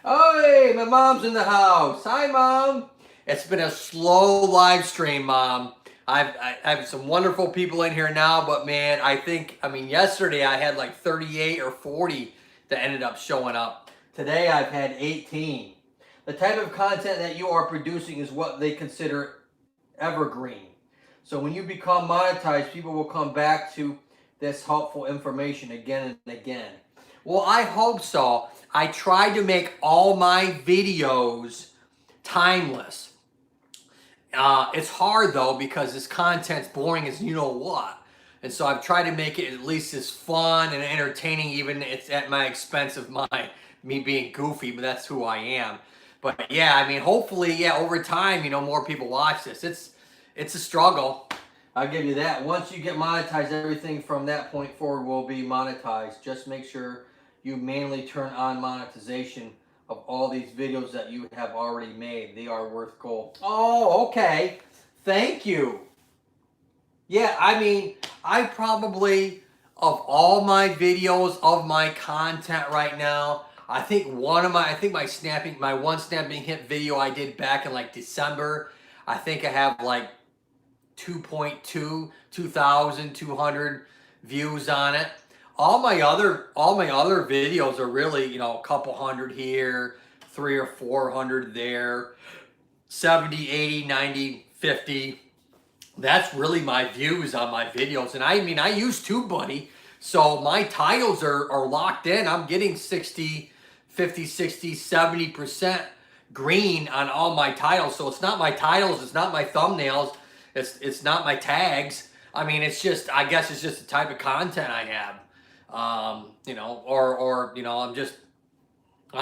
Oh, hey, my mom's in the house. Hi, Mom. It's been a slow live stream, Mom. I have some wonderful people in here now, but man, I mean, yesterday I had like 38 or 40 that ended up showing up. Today I've had 18. The type of content that you are producing is what they consider evergreen. So when you become monetized, people will come back to this helpful information again and again. Well, I hope so. I try to make all my videos timeless. It's hard though because this content's boring as you know what. And so I've tried to make it at least as fun and entertaining, even it's at my expense of me being goofy, but that's who I am. But yeah, I mean, hopefully, yeah, over time, more people watch this. It's a struggle. I'll give you that. Once you get monetized, everything from that point forward will be monetized. Just make sure you manually turn on monetization of all these videos that you have already made. They are worth gold. Oh, okay. Thank you. Yeah, I mean, I probably, of all my videos, of my content right now, I think my one snapping hip video I did back in like December, I think I have like 2,200 views on it. All my other videos are really, a couple hundred here, 300 or 400 there, 70, 80, 90, 50. That's really my views on my videos. And I mean, I use TubeBuddy, so my titles are locked in. I'm getting 60, 50, 60, 70% green on all my titles. So it's not my titles, it's not my thumbnails, it's not my tags. I mean, it's just, I guess it's just the type of content I have. I'm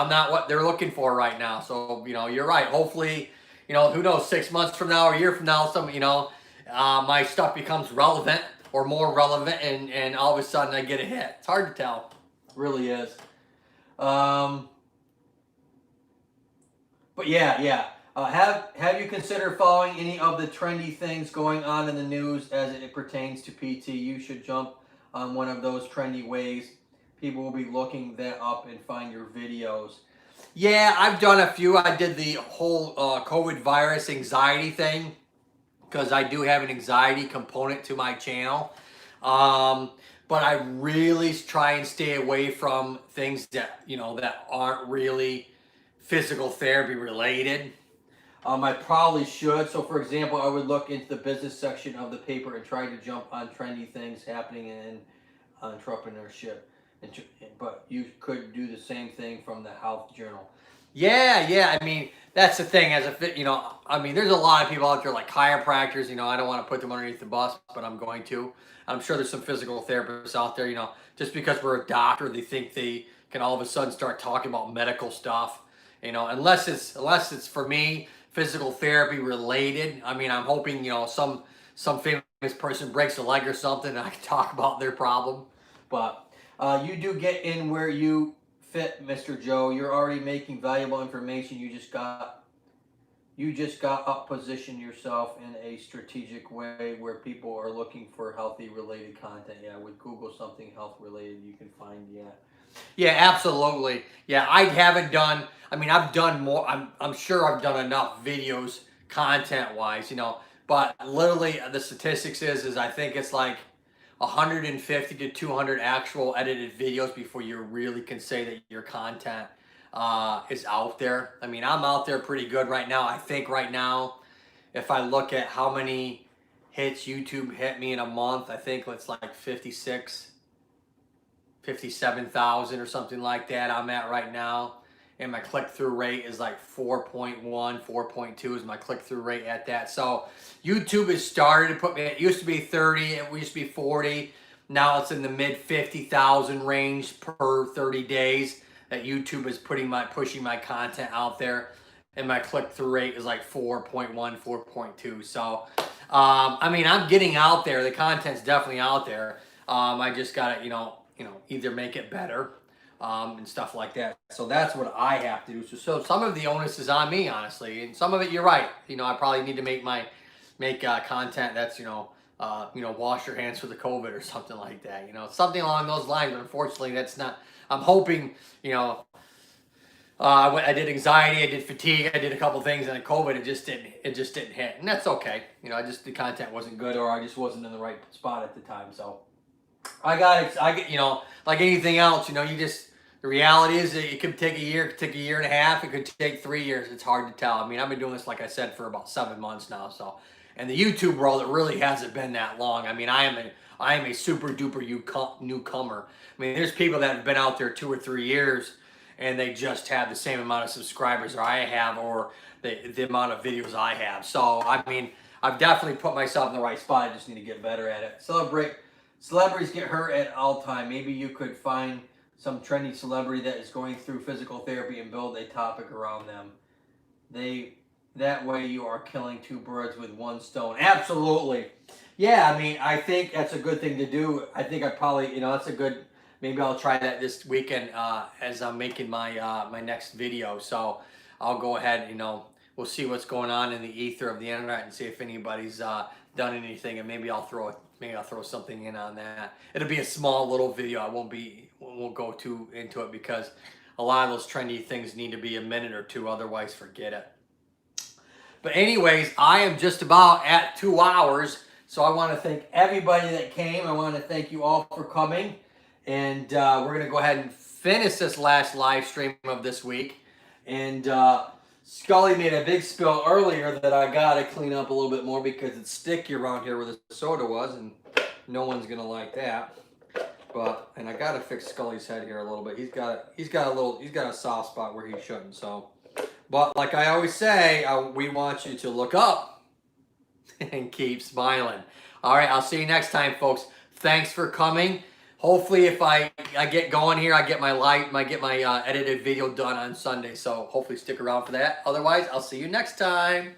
not what they're looking for right now. So, you're right. Hopefully, who knows, 6 months from now or a year from now, my stuff becomes relevant or more relevant, and all of a sudden I get a hit. It's hard to tell. It really is. But yeah. Have you considered following any of the trendy things going on in the news as it pertains to PT? You should jump on one of those trendy ways. People will be looking that up and find your videos. Yeah, I've done a few. I did the whole COVID virus anxiety thing because I do have an anxiety component to my channel. But I really try and stay away from things that, that aren't really physical therapy related. I probably should. So, for example, I would look into the business section of the paper and try to jump on trendy things happening in entrepreneurship. But you could do the same thing from the health journal. Yeah. I mean, that's the thing. I mean, there's a lot of people out there like chiropractors. I don't want to put them underneath the bus, but I'm going to. I'm sure there's some physical therapists out there. Just because we're a doctor, they think they can all of a sudden start talking about medical stuff. Unless it's for me physical therapy related. I mean, I'm hoping some famous person breaks a leg or something, and I can talk about their problem. But you do get in where you fit, Mr. Joe. You're already making valuable information. You just got up position yourself in a strategic way where people are looking for healthy related content. Yeah, with Google something health related, you can find Yeah, absolutely. Yeah, I've done more. I'm sure I've done enough videos content wise, but literally the statistics is I think it's like 150 to 200 actual edited videos before you really can say that your content is out there. I mean, I'm out there pretty good right now. I think right now, if I look at how many hits YouTube hit me in a month, I think it's like 57,000 or something like that I'm at right now. And my click-through rate is like 4.1, 4.2 is my click-through rate at that. So YouTube has started to put me, it used to be 30, it used to be 40. Now it's in the mid 50,000 range per 30 days that YouTube is pushing my content out there. And my click-through rate is like 4.1, 4.2. So, I mean, I'm getting out there. The content's definitely out there. I just got to, either make it better and stuff like that. So that's what I have to do. So some of the onus is on me, honestly, and some of it you're right. I probably need to make content that's wash your hands for the COVID or something like that. Something along those lines. But unfortunately, that's not. I'm hoping. I did anxiety, I did fatigue, I did a couple things, and then COVID it just didn't hit, and that's okay. The content wasn't good, or I just wasn't in the right spot at the time. So I get like anything else, the reality is that it could take a year, it could take a year and a half, it could take 3 years. It's hard to tell. I mean, I've been doing this, like I said, for about 7 months now. So, and the YouTube world, it really hasn't been that long. I mean, I am a super duper newcomer. I mean, there's people that have been out there 2 or 3 years, and they just have the same amount of subscribers I have, or the amount of videos I have. So, I mean, I've definitely put myself in the right spot. I just need to get better at it. Celebrities get hurt at all time. Maybe you could find some trendy celebrity that is going through physical therapy and build a topic around them. That way you are killing two birds with one stone. Absolutely. Yeah, I mean, I think that's a good thing to do. I think I probably, you know, that's a good, maybe I'll try that this weekend as I'm making my my next video. So I'll go ahead, you know, we'll see what's going on in the ether of the internet and see if anybody's done anything, and maybe I'll throw something in on that. It'll be a small little video. I won't go too into it because a lot of those trendy things need to be a minute or two, otherwise forget it. But anyways, I am just about at 2 hours, so I want to thank everybody that came. I want to thank you all for coming, and we're going to go ahead and finish this last live stream of this week. And Scully made a big spill earlier that I got to clean up a little bit more because it's sticky around here where the soda was, and no one's going to like that. And I got to fix Scully's head here a little bit. He's got a soft spot where he shouldn't, so. But like I always say, we want you to look up and keep smiling. All right, I'll see you next time, folks. Thanks for coming. Hopefully, if I get going here, I get my edited video done on Sunday. So hopefully stick around for that. Otherwise, I'll see you next time.